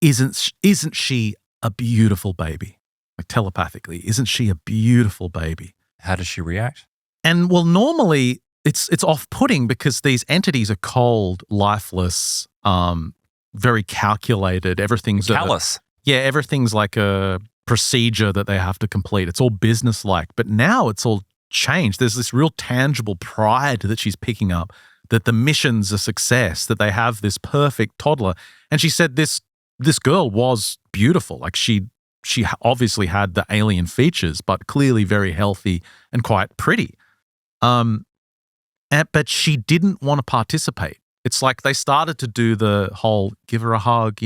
isn't she a beautiful baby? Like telepathically, isn't she a beautiful baby? How does she react? And well, normally it's off-putting because these entities are cold, lifeless, very calculated. Everything's callous. Everything's like a procedure that they have to complete. It's all business-like. But now it's all changed. There's this real tangible pride that she's picking up, that the mission's a success, that they have this perfect toddler. And she said this girl was beautiful. Like she obviously had the alien features, but clearly very healthy and quite pretty. But she didn't want to participate. It's like they started to do the whole give her a hug,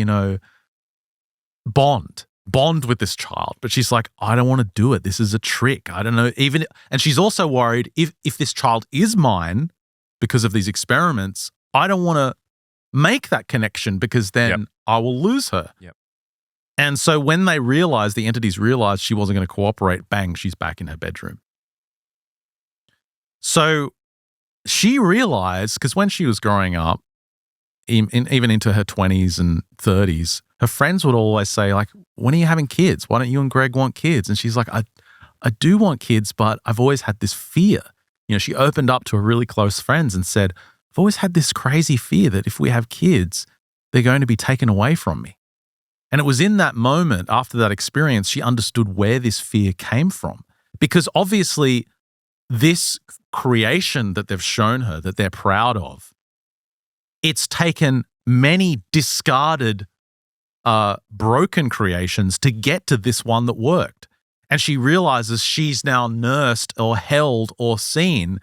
bond with this child. But she's like, I don't want to do it. This is a trick. I don't know. And she's also worried if this child is mine because of these experiments, I don't want to make that connection because then I will lose her. Yep. And so when the entities realized she wasn't going to cooperate, bang, she's back in her bedroom. So she realized, because when she was growing up, even into her 20s and 30s, her friends would always say, like, when are you having kids? Why don't you and Greg want kids? And she's like, I do want kids, but I've always had this fear. She opened up to her really close friends and said, I've always had this crazy fear that if we have kids, they're going to be taken away from me. And it was in that moment, after that experience, she understood where this fear came from. Because obviously, this creation that they've shown her, that they're proud of, it's taken many discarded, broken creations to get to this one that worked. And she realizes she's now nursed or held or seen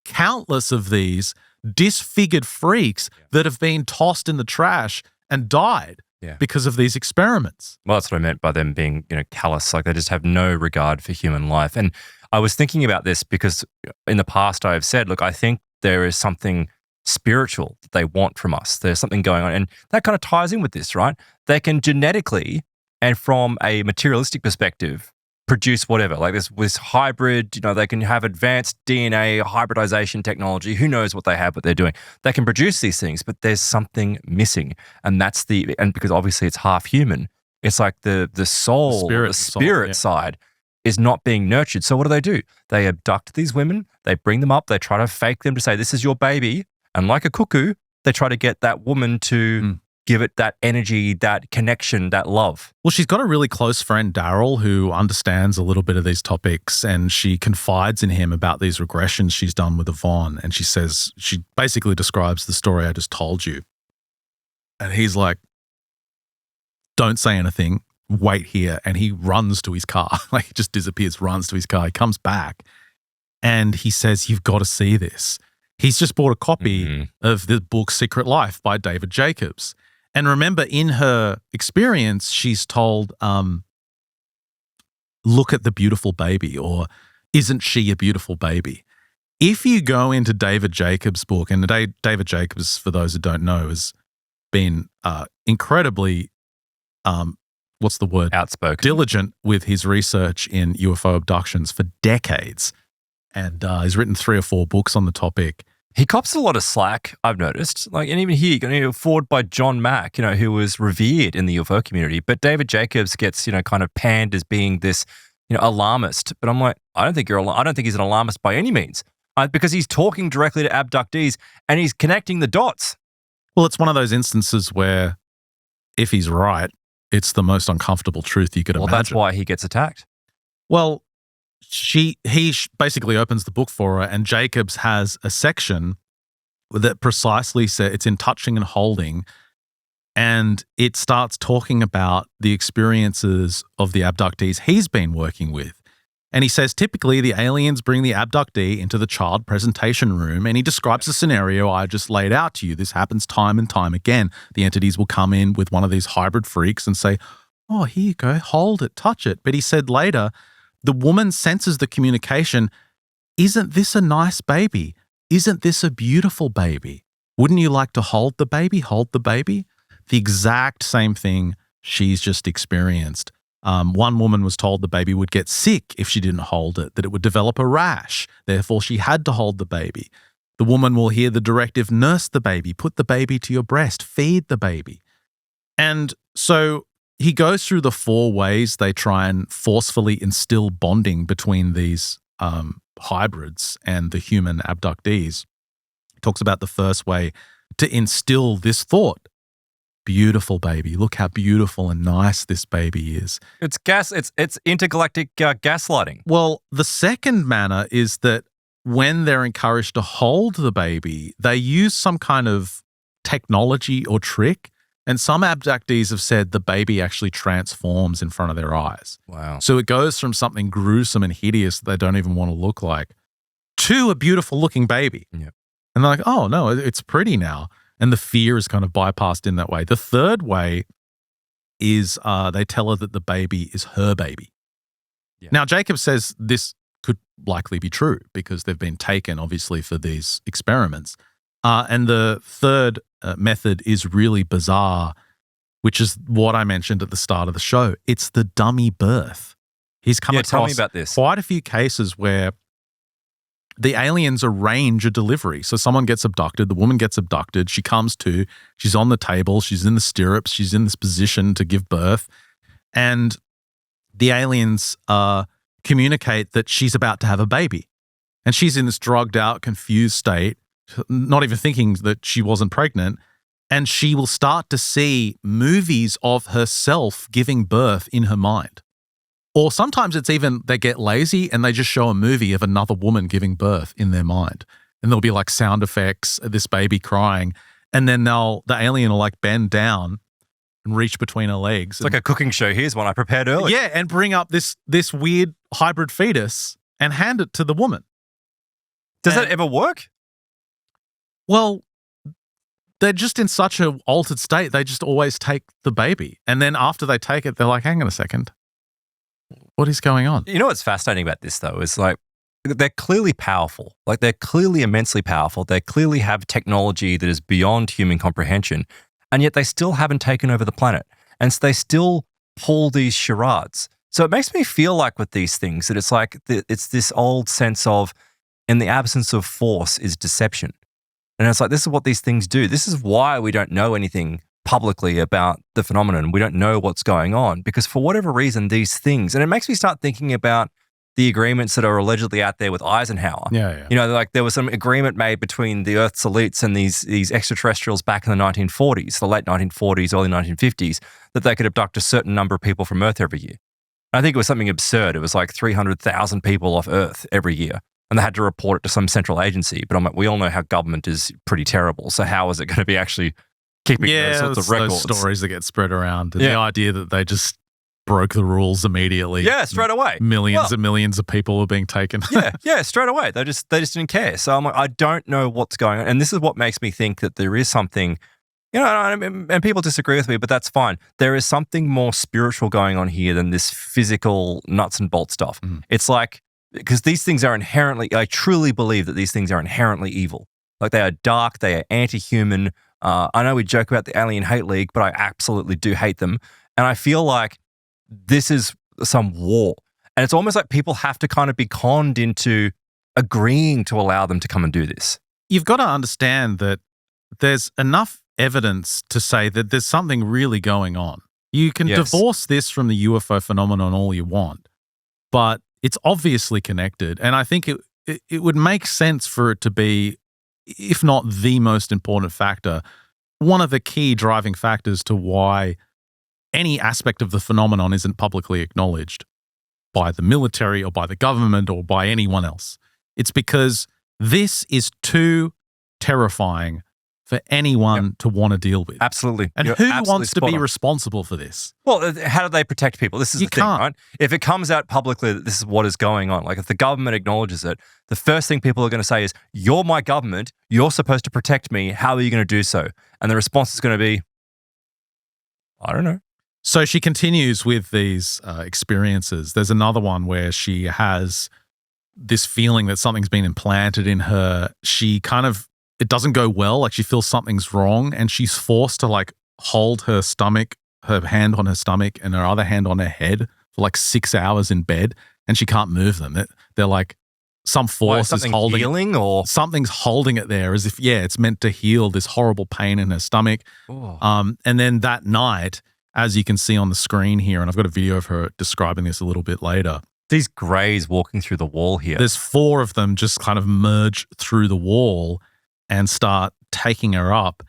countless of these disfigured freaks that have been tossed in the trash and died because of these experiments. Well, that's what I meant by them being, callous. Like they just have no regard for human life. And I was thinking about this because in the past I have said, look, I think there is something spiritual that they want from us. There's something going on. And that kind of ties in with this, right? They can genetically and from a materialistic perspective produce whatever. Like this hybrid, they can have advanced DNA hybridization technology. Who knows what they have, what they're doing. They can produce these things, but there's something missing. And and because obviously it's half human, it's like the soul, the spirit side is not being nurtured. So what do? They abduct these women, they bring them up, they try to fake them to say, this is your baby. And like a cuckoo, they try to get that woman to give it that energy, that connection, that love. Well, she's got a really close friend, Daryl, who understands a little bit of these topics, and she confides in him about these regressions she's done with Yvonne. And she basically describes the story I just told you. And he's like, don't say anything, wait here. And he runs to his car, like he just disappears, runs to his car. He comes back and he says, you've got to see this. He's just bought a copy of the book Secret Life by David Jacobs. And remember, in her experience, she's told, look at the beautiful baby, or isn't she a beautiful baby? if you go into David Jacobs' book, and David Jacobs, for those who don't know, has been incredibly, what's the word? Outspoken. Diligent with his research in UFO abductions for decades. And he's written 3 or 4 books on the topic. He cops a lot of slack, I've noticed. Like, and even here, forward by John Mack, who was revered in the UFO community. But David Jacobs gets, kind of panned as being this, alarmist. But I'm like, I don't think he's an alarmist by any means, because he's talking directly to abductees and he's connecting the dots. Well, it's one of those instances where, if he's right, it's the most uncomfortable truth you could imagine. Well, that's why he gets attacked. Well, he basically opens the book for her, and Jacobs has a section that precisely says it's in touching and holding, and it starts talking about the experiences of the abductees he's been working with. And he says, typically the aliens bring the abductee into the child presentation room, and he describes the scenario I just laid out to you. This happens time and time again. The entities will come in with one of these hybrid freaks and say, oh, here you go, hold it, touch it. But he said later, the woman senses the communication. Isn't this a nice baby? Isn't this a beautiful baby? Wouldn't you like to hold the baby? Hold the baby? The exact same thing she's just experienced. One woman was told the baby would get sick if she didn't hold it, that it would develop a rash. Therefore, she had to hold the baby. The woman will hear the directive, nurse the baby, put the baby to your breast, feed the baby. And so he goes through the 4 ways they try and forcefully instill bonding between these hybrids and the human abductees. He talks about the first way to instill this thought. Beautiful baby. Look how beautiful and nice this baby is. It's intergalactic gaslighting. Well, the second manner is that when they're encouraged to hold the baby, they use some kind of technology or trick. And some abductees have said the baby actually transforms in front of their eyes. Wow. So it goes from something gruesome and hideous that they don't even want to look like to a beautiful looking baby. Yep. And they're like, oh, no, it's pretty now. And the fear is kind of bypassed in that way. The third way is they tell her that the baby is her baby. Yeah. Now, Jacob says this could likely be true because they've been taken, obviously, for these experiments. And the third method is really bizarre, which is what I mentioned at the start of the show. It's the dummy birth. He's come across tell me about this. Quite a few cases where the aliens arrange a delivery. So someone gets abducted, the woman gets abducted, she comes to, she's on the table, she's in the stirrups, she's in this position to give birth, and the aliens communicate that she's about to have a baby. And she's in this drugged out, confused state, not even thinking that she wasn't pregnant, and she will start to see movies of herself giving birth in her mind. Or sometimes it's even they get lazy and they just show a movie of another woman giving birth in their mind. And there'll be like sound effects of this baby crying. And then the alien will like bend down and reach between her legs. It's like a cooking show. Here's one I prepared earlier. Yeah, and bring up this weird hybrid fetus and hand it to the woman. Does that ever work? Well, they're just in such an altered state. They just always take the baby. And then after they take it, they're like, hang on a second. What is going on? You know what's fascinating about this, though, is like they're clearly powerful. Like they're clearly immensely powerful. They clearly have technology that is beyond human comprehension, and yet they still haven't taken over the planet. And so they still pull these charades. So it makes me feel like with these things that it's like it's this old sense of in the absence of force is deception. And it's like this is what these things do. This is why we don't know anything publicly about the phenomenon. We don't know what's going on because for whatever reason, these things, and it makes me start thinking about the agreements that are allegedly out there with Eisenhower. Yeah. You know, like there was some agreement made between the Earth's elites and these extraterrestrials back in the 1940s, the late 1940s, early 1950s, that they could abduct a certain number of people from Earth every year. And I think it was something absurd. It was like 300,000 people off Earth every year. And they had to report it to some central agency. But I'm like, we all know how government is pretty terrible. So how is it going to be actually keeping those sorts of records? Those stories that get spread around. And the idea that they just broke the rules immediately. Yeah, straight away. Millions and millions of people are being taken. yeah, straight away. They just didn't care. So I'm like, I don't know what's going on. And this is what makes me think that there is something, you know, and people disagree with me, but that's fine. There is something more spiritual going on here than this physical nuts and bolts stuff. It's like because these things are inherently, I truly believe that these things are inherently evil. Like they are dark, they are anti-human. I know we joke about the Alien Hate League, but I absolutely do hate them. And I feel like this is some war. And it's almost like people have to kind of be conned into agreeing to allow them to come and do this. You've got to understand that there's enough evidence to say that there's something really going on. You can divorce this from the UFO phenomenon all you want, but it's obviously connected. And I think it would make sense for it to be, if not the most important factor, one of the key driving factors to why any aspect of the phenomenon isn't publicly acknowledged by the military or by the government or by anyone else. It's because this is too terrifying for anyone to want to deal with. Absolutely. And You're who absolutely wants to be spot on. responsible for this? Well, how do they protect people? This is You the thing, can't. right? If it comes out publicly that this is what is going on, like if the government acknowledges it, the first thing people are going to say is, you're my government, you're supposed to protect me, how are you going to do so? And the response is going to be, I don't know. So she continues with these experiences. There's another one where she has this feeling that something's been implanted in her. She kind of, it doesn't go well. Like she feels something's wrong and she's forced to like hold her stomach, her hand on her stomach and her other hand on her head for like 6 hours in bed, and she can't move them. They're like some force is holding healing or something's holding it there as if, it's meant to heal this horrible pain in her stomach. Oh. And then that night, as you can see on the screen here, and I've got a video of her describing this a little bit later. These greys walking through the wall here. There's 4 of them just kind of merge through the wall and start taking her up.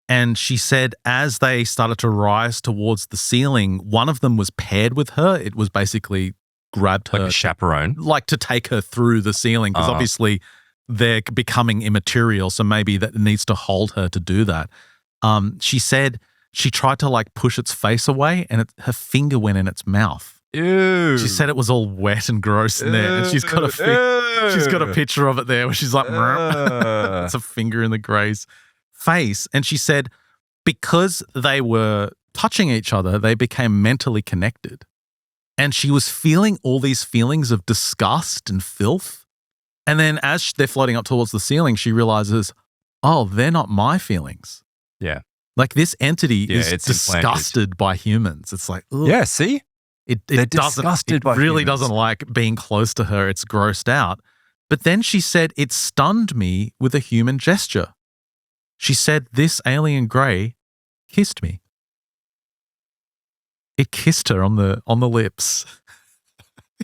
And she said as they started to rise towards the ceiling, one of them was paired with her. It was basically grabbed her. Like a chaperone? Like to take her through the ceiling because obviously they're becoming immaterial. So maybe that needs to hold her to do that. She said she tried to like push its face away and her finger went in its mouth. Ew. She said it was all wet and gross in there, and she's got a picture of it there where she's like, it's a finger in the grey's face. And she said because they were touching each other, they became mentally connected. And she was feeling all these feelings of disgust and filth. And then as they're floating up towards the ceiling, she realizes, oh, they're not my feelings. Yeah. Like this entity is it's disgusted by humans. It's like, ugh. Yeah, see? It They're doesn't, disgusted by really humans. doesn't like being close to her. It's grossed out. But then she said, it stunned me with a human gesture. She said, this alien grey kissed me. It kissed her on the lips.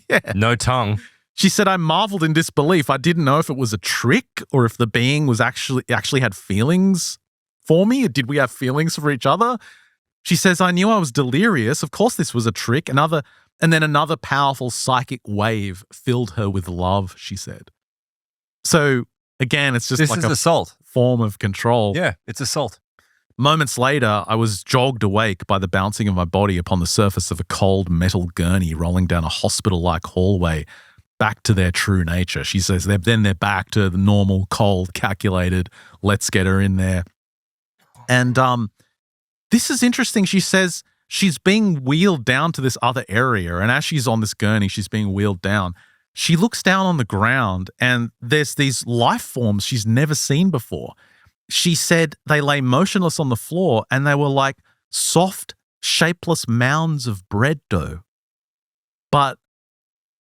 Yeah. No tongue. She said, I marveled in disbelief. I didn't know if it was a trick or if the being was actually had feelings for me. Did we have feelings for each other? She says, I knew I was delirious. Of course this was a trick. And then another powerful psychic wave filled her with love, she said. So again, it's just This like is a assault. form of control. Yeah, it's assault. Moments later, I was jogged awake by the bouncing of my body upon the surface of a cold metal gurney rolling down a hospital-like hallway back to their true nature. She says they're back to the normal, cold, calculated, let's get her in there. And this is interesting. She says she's being wheeled down to this other area, and as she's on this gurney, she's being wheeled down. She looks down on the ground, and there's these life forms she's never seen before. She said they lay motionless on the floor, and they were like soft, shapeless mounds of bread dough, but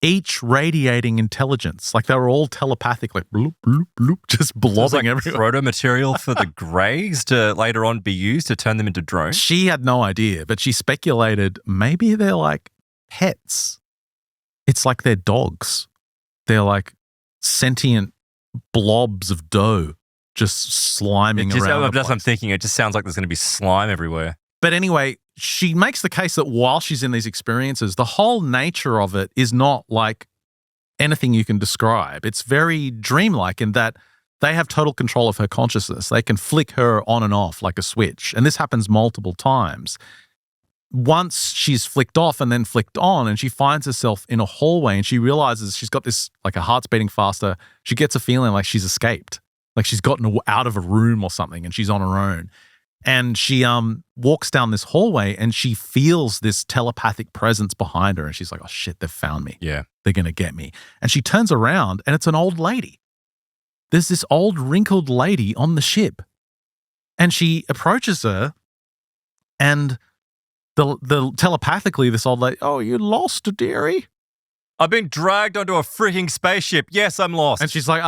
each radiating intelligence. Like they were all telepathic, like bloop, bloop, bloop, just blobbing everywhere. Proto material for the greys to later on be used to turn them into drones. She had no idea, but she speculated maybe they're like pets. It's like they're dogs. They're like sentient blobs of dough just sliming around. That's what I'm thinking. It just sounds like there's going to be slime everywhere. But anyway, she makes the case that while she's in these experiences, the whole nature of it is not like anything you can describe. It's very dreamlike in that they have total control of her consciousness. They can flick her on and off like a switch. And this happens multiple times. Once she's flicked off and then flicked on, and she finds herself in a hallway and she realizes she's got this, like her heart's beating faster. She gets a feeling like she's escaped, like she's gotten out of a room or something and she's on her own. And she walks down this hallway and she feels this telepathic presence behind her. And she's like, oh, shit, they've found me. Yeah. They're going to get me. And she turns around and it's an old lady. There's this old wrinkled lady on the ship. And she approaches her and the telepathically, this old lady, oh, you lost, dearie? I've been dragged onto a freaking spaceship. Yes, I'm lost. And she's like,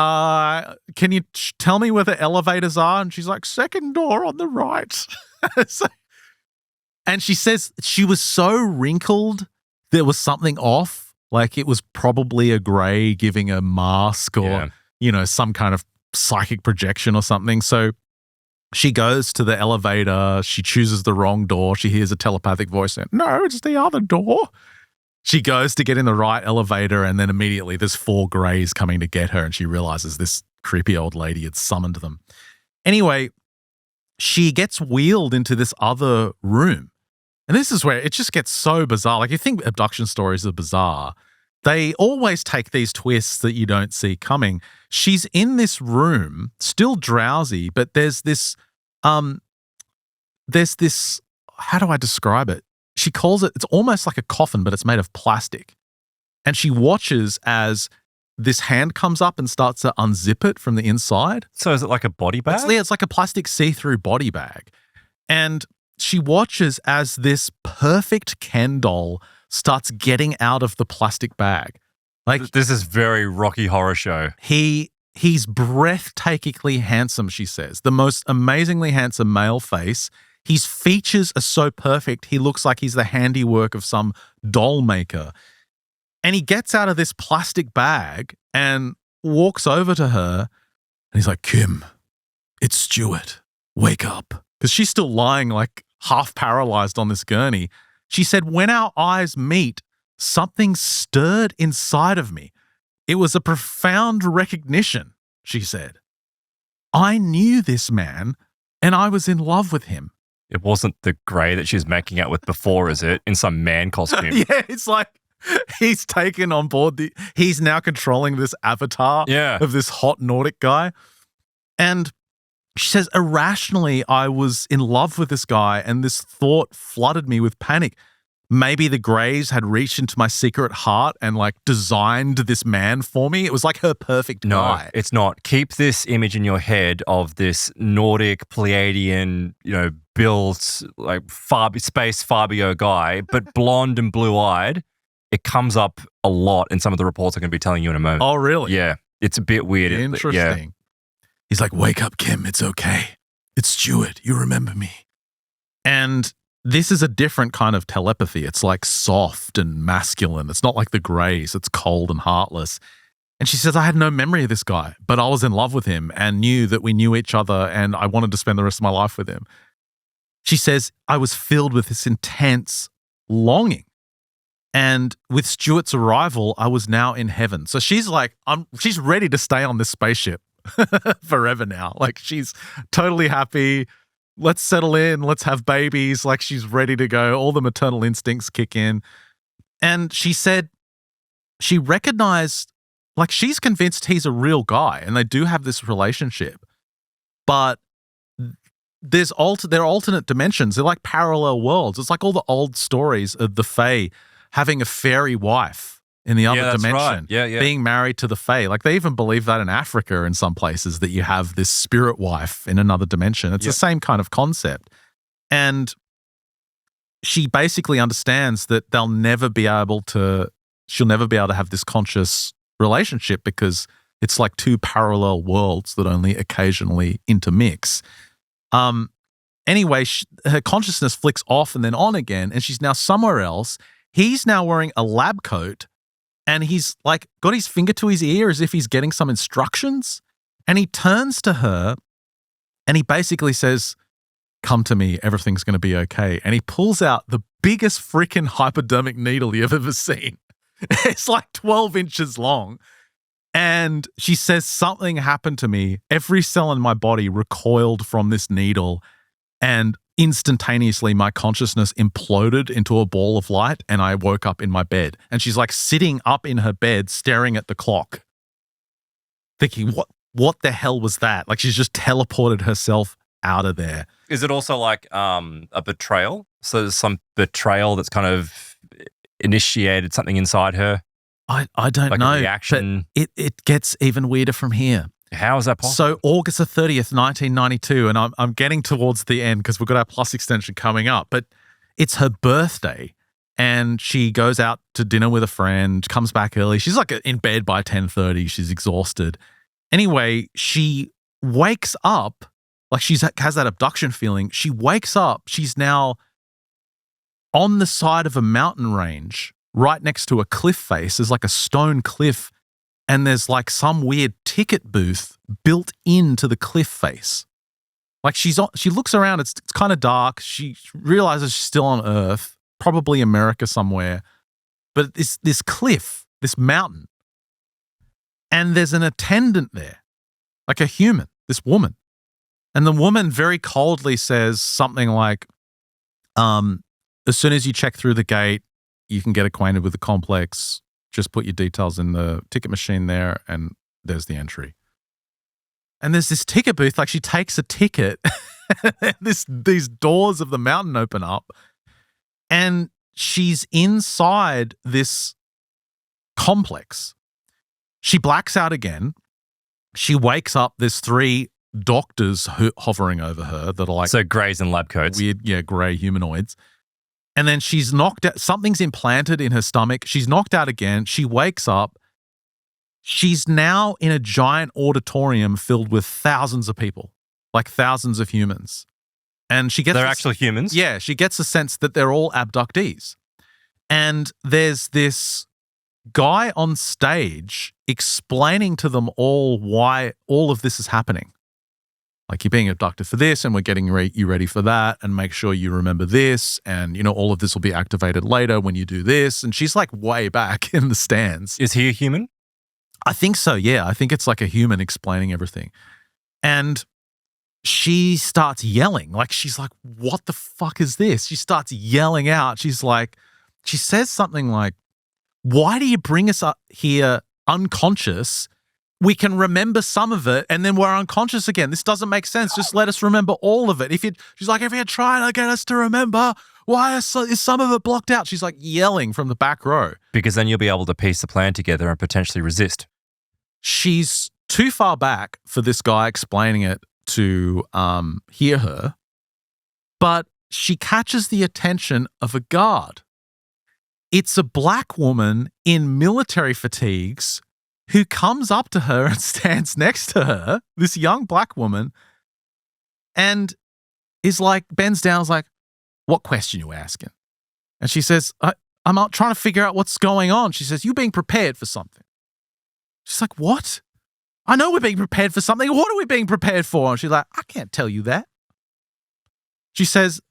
can you tell me where the elevators are? And she's like, second door on the right. And she says she was so wrinkled, there was something off. Like it was probably a grey giving a mask or, some kind of psychic projection or something. So she goes to the elevator. She chooses the wrong door. She hears a telepathic voice saying, no, it's the other door. She goes to get in the right elevator and then immediately there's 4 greys coming to get her and she realizes this creepy old lady had summoned them. Anyway, she gets wheeled into this other room. And this is where it just gets so bizarre. Like you think abduction stories are bizarre. They always take these twists that you don't see coming. She's in this room, still drowsy, but there's this, how do I describe it? She calls it, it's almost like a coffin, but it's made of plastic. And she watches as this hand comes up and starts to unzip it from the inside. So is it like a body bag? It's like a plastic see-through body bag. And she watches as this perfect Ken doll starts getting out of the plastic bag. Like this is very Rocky Horror Show. He's breathtakingly handsome, she says. The most amazingly handsome male face. His features are so perfect, he looks like he's the handiwork of some doll maker. And he gets out of this plastic bag and walks over to her. And he's like, Kim, it's Stuart. Wake up. Because she's still lying like half paralyzed on this gurney. She said, when our eyes meet, something stirred inside of me. It was a profound recognition, she said. I knew this man and I was in love with him. It wasn't the grey that she was making out with before, is it? In some man costume. Yeah, it's like he's taken on board he's now controlling this avatar of this hot Nordic guy. And she says, irrationally, I was in love with this guy and this thought flooded me with panic. Maybe the Greys had reached into my secret heart and like designed this man for me. It was like her perfect guy. No, it's not. Keep this image in your head of this Nordic, Pleiadian, built like space Fabio guy, but blonde and blue-eyed. It comes up a lot in some of the reports I'm going to be telling you in a moment. Oh, really? Yeah. It's a bit weird. Interesting. Yeah. He's like, wake up, Kim. It's okay. It's Stuart. You remember me. And this is a different kind of telepathy. It's like soft and masculine. It's not like the Greys. It's cold and heartless. And she says, I had no memory of this guy, but I was in love with him and knew that we knew each other and I wanted to spend the rest of my life with him. She says, I was filled with this intense longing. And with Stuart's arrival, I was now in heaven. So she's like, she's ready to stay on this spaceship forever now. Like she's totally happy. Let's settle in. Let's have babies. Like she's ready to go. All the maternal instincts kick in. And she said she recognized, like she's convinced he's a real guy and they do have this relationship. But there are alternate dimensions. They're like parallel worlds. It's like all the old stories of the Fae having a fairy wife in the other dimension. Right. Yeah. Being married to the Fae. Like they even believe that in Africa in some places that you have this spirit wife in another dimension. It's the same kind of concept. And she basically understands that she'll never be able to have this conscious relationship because it's like two parallel worlds that only occasionally intermix. Anyway, her consciousness flicks off and then on again, and she's now somewhere else. He's now wearing a lab coat, and he's like got his finger to his ear as if he's getting some instructions. And he turns to her, and he basically says, "Come to me, everything's going to be okay." And he pulls out the biggest freaking hypodermic needle you've ever seen. It's like 12 inches long. And she says, something happened to me. Every cell in my body recoiled from this needle, and instantaneously my consciousness imploded into a ball of light and I woke up in my bed. And she's like sitting up in her bed staring at the clock, thinking, what the hell was that? Like she's just teleported herself out of there. Is it also like a betrayal? So there's some betrayal that's kind of initiated something inside her? I don't like know. A reaction? But it gets even weirder from here. How is that possible? So August the 30th, 1992, and I'm getting towards the end because we've got our plus extension coming up, but it's her birthday and she goes out to dinner with a friend, comes back early. She's like in bed by 10:30. She's exhausted. Anyway, she wakes up, like has that abduction feeling. She wakes up. She's now on the side of a mountain range right next to a cliff face. There's like a stone cliff and there's like some weird ticket booth built into the cliff face. Like she looks around, it's kind of dark. She realizes she's still on Earth, probably America somewhere. But this cliff, this mountain, and there's an attendant there, like a human, this woman. And the woman very coldly says something like, as soon as you check through the gate, you can get acquainted with the complex. Just put your details in the ticket machine there, and there's the entry. And there's this ticket booth, like she takes a ticket, these doors of the mountain open up, and she's inside this complex. She blacks out again. She wakes up, there's 3 doctors hovering over her that are like... So greys in lab coats. Weird, grey humanoids. And then she's knocked out. Something's implanted in her stomach. She's knocked out again. She wakes up. She's now in a giant auditorium filled with thousands of people, like thousands of humans. And she gets... They're actual humans? Yeah, she gets a sense that they're all abductees. And there's this guy on stage explaining to them all why all of this is happening. Like, you're being abducted for this, and we're getting you ready for that, and make sure you remember this, and, all of this will be activated later when you do this. And she's, like, way back in the stands. Is he a human? I think so, yeah. I think it's like a human explaining everything. And she starts yelling. Like, she's like, what the fuck is this? She starts yelling out. She says something like, why do you bring us up here unconscious? We can remember some of it, and then we're unconscious again. This doesn't make sense. Just let us remember all of it. She's like, if you're trying to get us to remember, why is some of it blocked out? She's like yelling from the back row. Because then you'll be able to piece the plan together and potentially resist. She's too far back for this guy explaining it to hear her, but she catches the attention of a guard. It's a black woman in military fatigues who comes up to her and stands next to her, this young black woman, and is like, bends down, is like, what question you asking? And she says, I'm out trying to figure out what's going on. She says, you being prepared for something. She's like, what? I know we're being prepared for something. What are we being prepared for? And she's like, I can't tell you that. She says,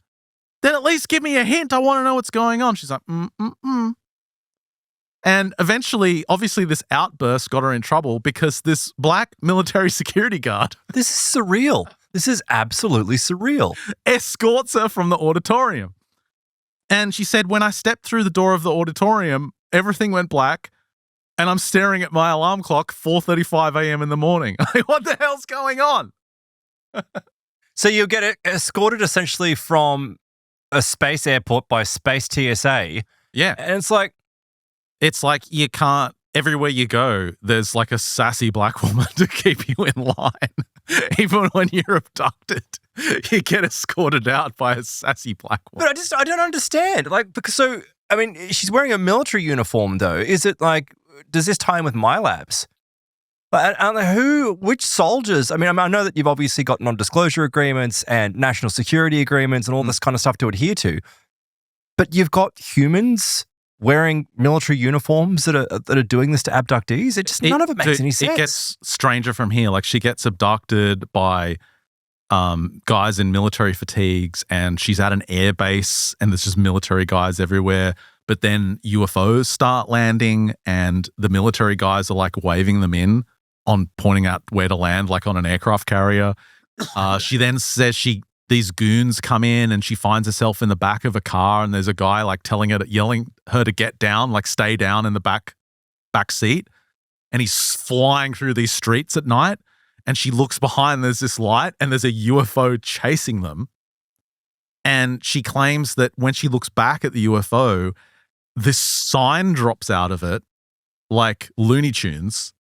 then at least give me a hint. I want to know what's going on. She's like, And eventually, obviously, this outburst got her in trouble because this black military security guard... This is surreal. This is absolutely surreal. ...escorts her from the auditorium. And she said, when I stepped through the door of the auditorium, everything went black, and I'm staring at my alarm clock, 4:35 a.m. in the morning. What the hell's going on? So you get escorted essentially from a space airport by space TSA. Yeah. And it's like you can't, everywhere you go, there's like a sassy black woman to keep you in line. Even when you're abducted, you get escorted out by a sassy black woman. But I don't understand. She's wearing a military uniform though. Is it like, does this tie in with my labs? Which soldiers? I know that you've obviously got non-disclosure agreements and national security agreements and all this kind of stuff to adhere to. But you've got humans wearing military uniforms that are doing this to abductees. None of it makes any sense. It gets stranger from here. Like, she gets abducted by guys in military fatigues, and she's at an air base, and there's just military guys everywhere. But then UFOs start landing, and the military guys are like waving them in on pointing out where to land, like on an aircraft carrier. She then says these goons come in, and she finds herself in the back of a car, and there's a guy like yelling her to get down, like stay down in the back seat. And he's flying through these streets at night. and she looks behind, there's this light and there's a UFO chasing them. And she claims that when she looks back at the UFO, this sign drops out of it like Looney Tunes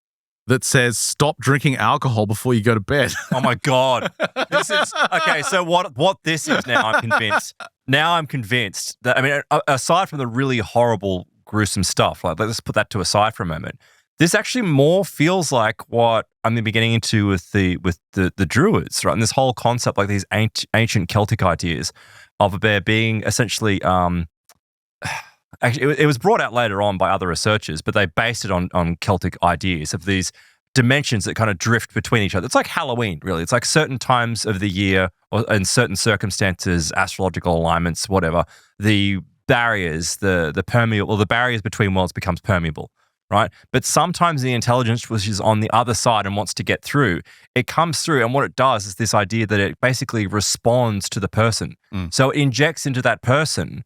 that says, "Stop drinking alcohol before you go to bed." Oh my God. This is okay. So what this is now, I'm convinced. Now I'm convinced that, I mean, aside from the really horrible, gruesome stuff, like let's put that to aside for a moment. This actually more feels like what I'm beginning into with the Druids, right? And this whole concept, like these ancient Celtic ideas of there being essentially, actually, it was brought out later on by other researchers, but they based it on Celtic ideas of these dimensions that kind of drift between each other. It's like Halloween, really. It's like certain times of the year or in certain circumstances, astrological alignments, whatever, the barriers, the permeable, or the barriers between worlds becomes permeable. Right? But sometimes the intelligence, which is on the other side and wants to get through, it comes through. And what it does is this idea that it basically responds to the person. So it injects into that person.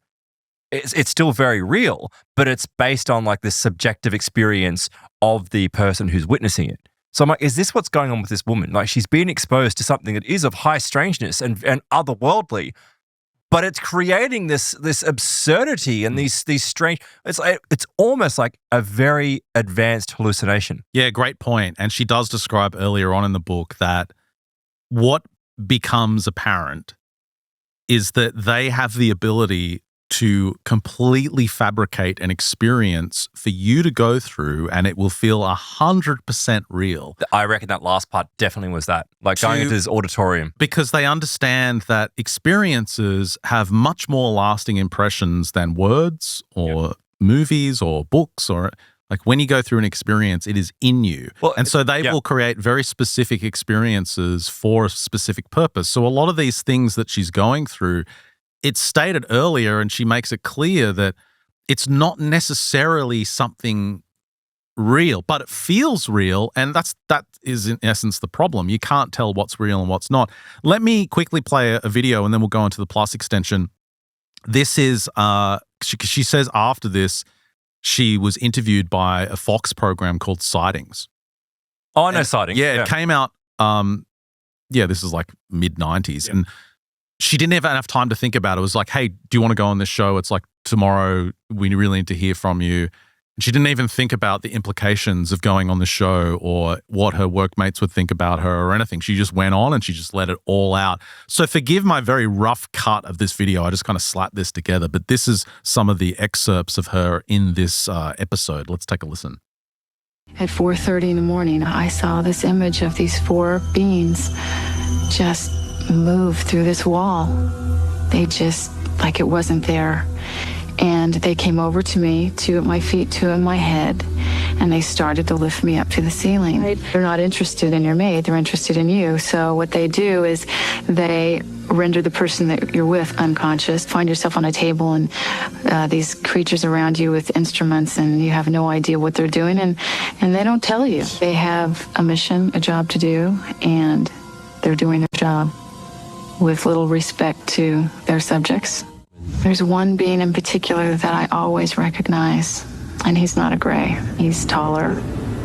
It's still very real, but it's based on like this subjective experience of the person who's witnessing it. So I'm like, is this what's going on with this woman? Like, she's being exposed to something that is of high strangeness and otherworldly, but it's creating this absurdity and these strange. It's almost like a very advanced hallucination. Yeah, great point. And she does describe earlier on in the book that what becomes apparent is that they have the ability to completely fabricate an experience for you to go through, and it will feel 100% real. I reckon that last part definitely was that, like going into this auditorium. Because they understand that experiences have much more lasting impressions than words or movies or books, or like when you go through an experience, it is in you. Well, and so they will create very specific experiences for a specific purpose. So a lot of these things that she's going through, it's stated earlier, and she makes it clear that it's not necessarily something real, but it feels real, and that is in essence the problem. You can't tell what's real and what's not. Let me quickly play a video, and then we'll go into the plus extension. This is she says after this, she was interviewed by a Fox program called Sightings. Oh, I know Sightings. Yeah, it came out. This is like mid-90s, and she didn't have enough time to think about it. It was like, hey, do you want to go on this show? It's like tomorrow, we really need to hear from you. And she didn't even think about the implications of going on the show or what her workmates would think about her or anything. She just went on and she just let it all out. So forgive my very rough cut of this video. I just kind of slapped this together, but this is some of the excerpts of her in this episode. Let's take a listen. At 4:30 in the morning, I saw this image of these four beings just move through this wall. They just, like it wasn't there. And they came over to me, two at my feet, two in my head, and they started to lift me up to the ceiling. They're not interested in your mate, they're interested in you. So what they do is they render the person that you're with unconscious. Find yourself on a table and these creatures around you with instruments, and you have no idea what they're doing, and they don't tell you. They have a mission, a job to do, and they're doing their job with little respect to their subjects. There's one being in particular that I always recognize, and he's not a gray. He's taller,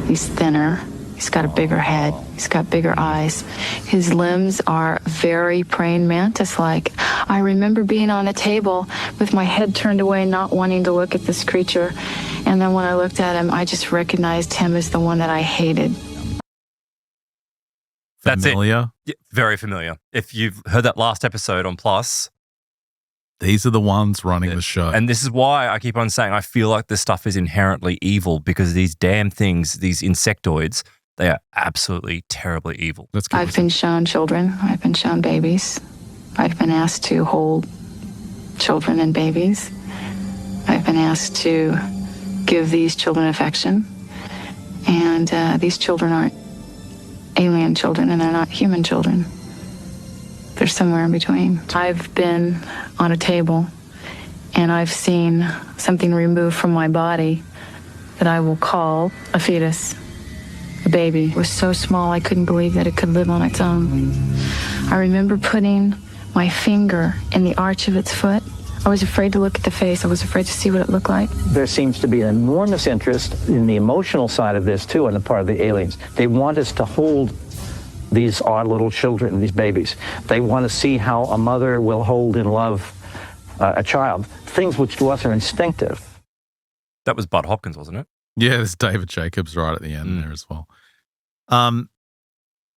he's thinner, he's got a bigger head, he's got bigger eyes. His limbs are very praying mantis-like. I remember being on a table with my head turned away, not wanting to look at this creature, and then when I looked at him, I just recognized him as the one that I hated. That's familiar? It. Yeah, very familiar. If you've heard that last episode on Plus, these are the ones running the show. And this is why I keep on saying I feel like this stuff is inherently evil, because these damn things, these insectoids, they are absolutely terribly evil. I've been shown children. I've been shown babies. I've been asked to hold children and babies. I've been asked to give these children affection. And these children aren't alien children, and they're not human children. They're somewhere in between. I've been on a table, and I've seen something removed from my body that I will call a fetus, a baby. It was so small I couldn't believe that it could live on its own. I remember putting my finger in the arch of its foot. I was afraid to look at the face. I was afraid to see what it looked like. There seems to be an enormous interest in the emotional side of this, too, on the part of the aliens. They want us to hold these odd little children, these babies. They want to see how a mother will hold in love a child, things which to us are instinctive. That was Bud Hopkins, wasn't it? Yeah, there's David Jacobs right at the end there as well.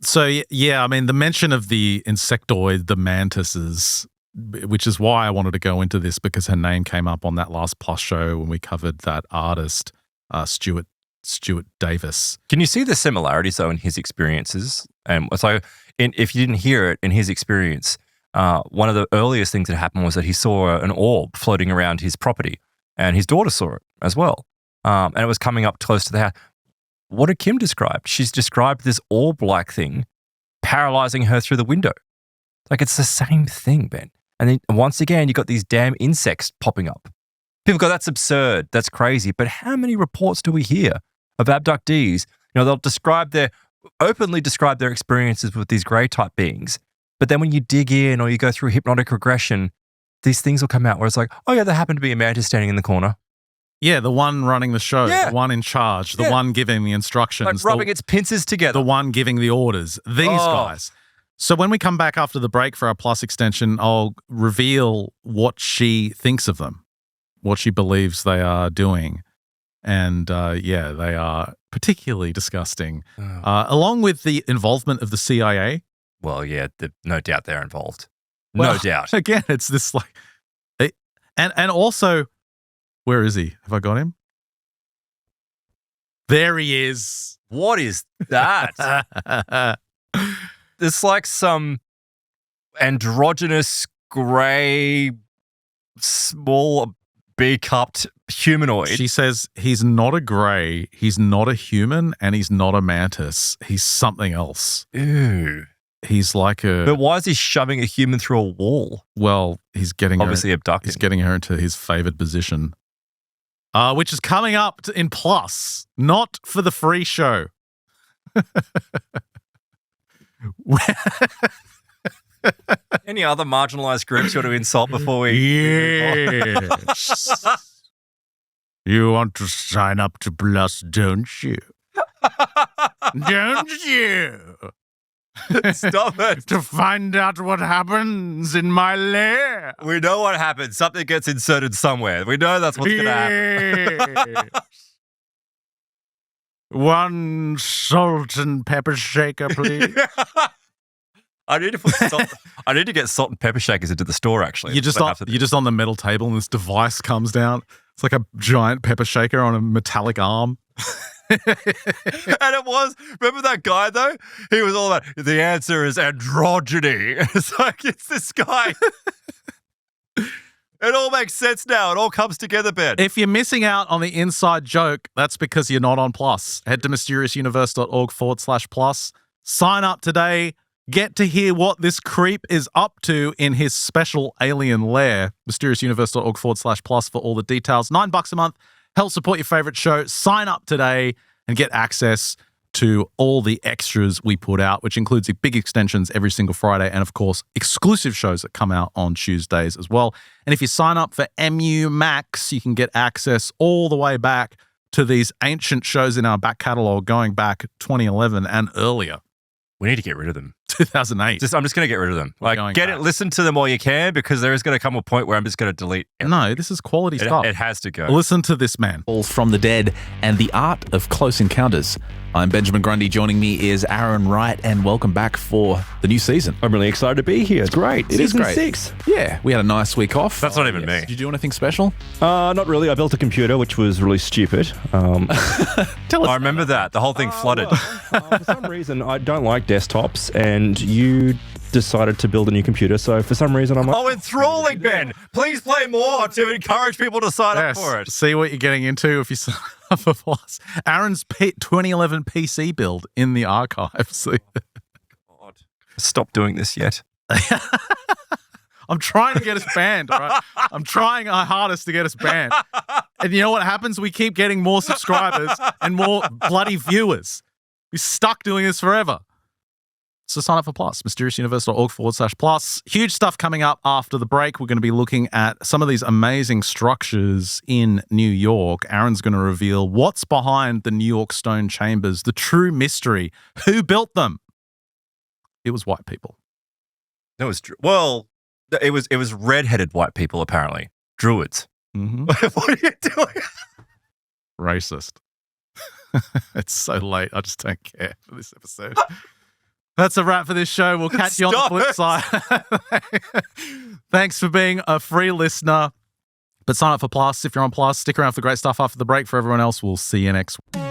So, yeah, I mean, the mention of the insectoid, the mantises, which is why I wanted to go into this, because her name came up on that last Plus show when we covered that artist, Stuart Davis. Can you see the similarities, though, in his experiences? And so if you didn't hear it, in his experience, one of the earliest things that happened was that he saw an orb floating around his property, and his daughter saw it as well. And it was coming up close to the house. What did Kim describe? She's described this orb-like thing paralyzing her through the window. Like, it's the same thing, Ben. And then once again, you got these damn insects popping up. People go, that's absurd. That's crazy. But how many reports do we hear of abductees? You know, they'll openly describe their experiences with these grey type beings. But then when you dig in or you go through hypnotic regression, these things will come out where it's like, oh yeah, there happened to be a mantis standing in the corner. Yeah, the one running the show, Yeah. the one in charge, the one giving the instructions. Like rubbing its pincers together. The one giving the orders. These guys. So when we come back after the break for our Plus extension, I'll reveal what she thinks of them, what she believes they are doing. And yeah, they are particularly disgusting. Along with the involvement of the CIA. Well, yeah, no doubt they're involved. Well, no doubt. Again, it's this like, and also, where is he? Have I got him? There he is. What is that? It's like some androgynous, grey, small, B-cupped humanoid. She says he's not a grey, he's not a human, and he's not a mantis. He's something else. Ew. He's like But why is he shoving a human through a wall? Well, he's getting Obviously abducting. He's getting her into his favoured position, which is coming up in Plus, not for the free show. Any other marginalised groups you want to insult before we... Yes. You want to sign up to Plus, don't you? Don't you? Stop it. To find out what happens in my lair. We know what happens. Something gets inserted somewhere. We know that's what's going to happen. One salt and pepper shaker, please. I need to put salt. I need to get salt and pepper shakers into the store. Actually, You're just on the metal table, and this device comes down. It's like a giant pepper shaker on a metallic arm. And it was, remember that guy though? He was all about, the answer is androgyny. It's like, it's this guy. It all makes sense now. It all comes together, Ben. If you're missing out on the inside joke, that's because you're not on Plus. Head to mysteriousuniverse.org/plus. Sign up today. Get to hear what this creep is up to in his special alien lair. mysteriousuniverse.org/plus for all the details. $9 a month. Help support your favorite show. Sign up today and get access to all the extras we put out, which includes big extensions every single Friday and, of course, exclusive shows that come out on Tuesdays as well. And if you sign up for MU Max, you can get access all the way back to these ancient shows in our back catalogue going back 2011 and earlier. We need to get rid of them. 2008. I'm just going to get rid of them. Like, listen to them while you can, because there is going to come a point where I'm just going to delete everything. No, this is quality stuff. It has to go. Listen to this man. From the Dead and the Art of Close Encounters. I'm Benjamin Grundy. Joining me is Aaron Wright, and welcome back for the new season. I'm really excited to be here. It's great. It is Season great. 6. Yeah, we had a nice week off. That's not even me. Did you do anything special? Not really. I built a computer, which was really stupid. Tell us. I remember that. The whole thing flooded. For some reason, I don't like desktops, and you decided to build a new computer. So for some reason, I'm like, Oh, enthralling, Ben. Please play more to encourage people to sign up for it. See what you're getting into if you sign up for Plus. Aaron's 2011 PC build in the archives. God. Stop doing this yet. I'm trying to get us banned, right? I'm trying our hardest to get us banned. And you know what happens? We keep getting more subscribers and more bloody viewers. We're stuck doing this forever. So sign up for Plus, mysteriousuniverse.org/plus. Huge stuff coming up after the break. We're going to be looking at some of these amazing structures in New York. Aaron's going to reveal what's behind the New York stone chambers, the true mystery. Who built them? It was white people. No, it was red-headed white people apparently. Druids. Mm-hmm. What are you doing? Racist. It's so late. I just don't care for this episode. That's a wrap for this show. We'll catch you on the flip side. Thanks for being a free listener. But sign up for Plus if you're on Plus. Stick around for great stuff after the break. For everyone else, we'll see you next week.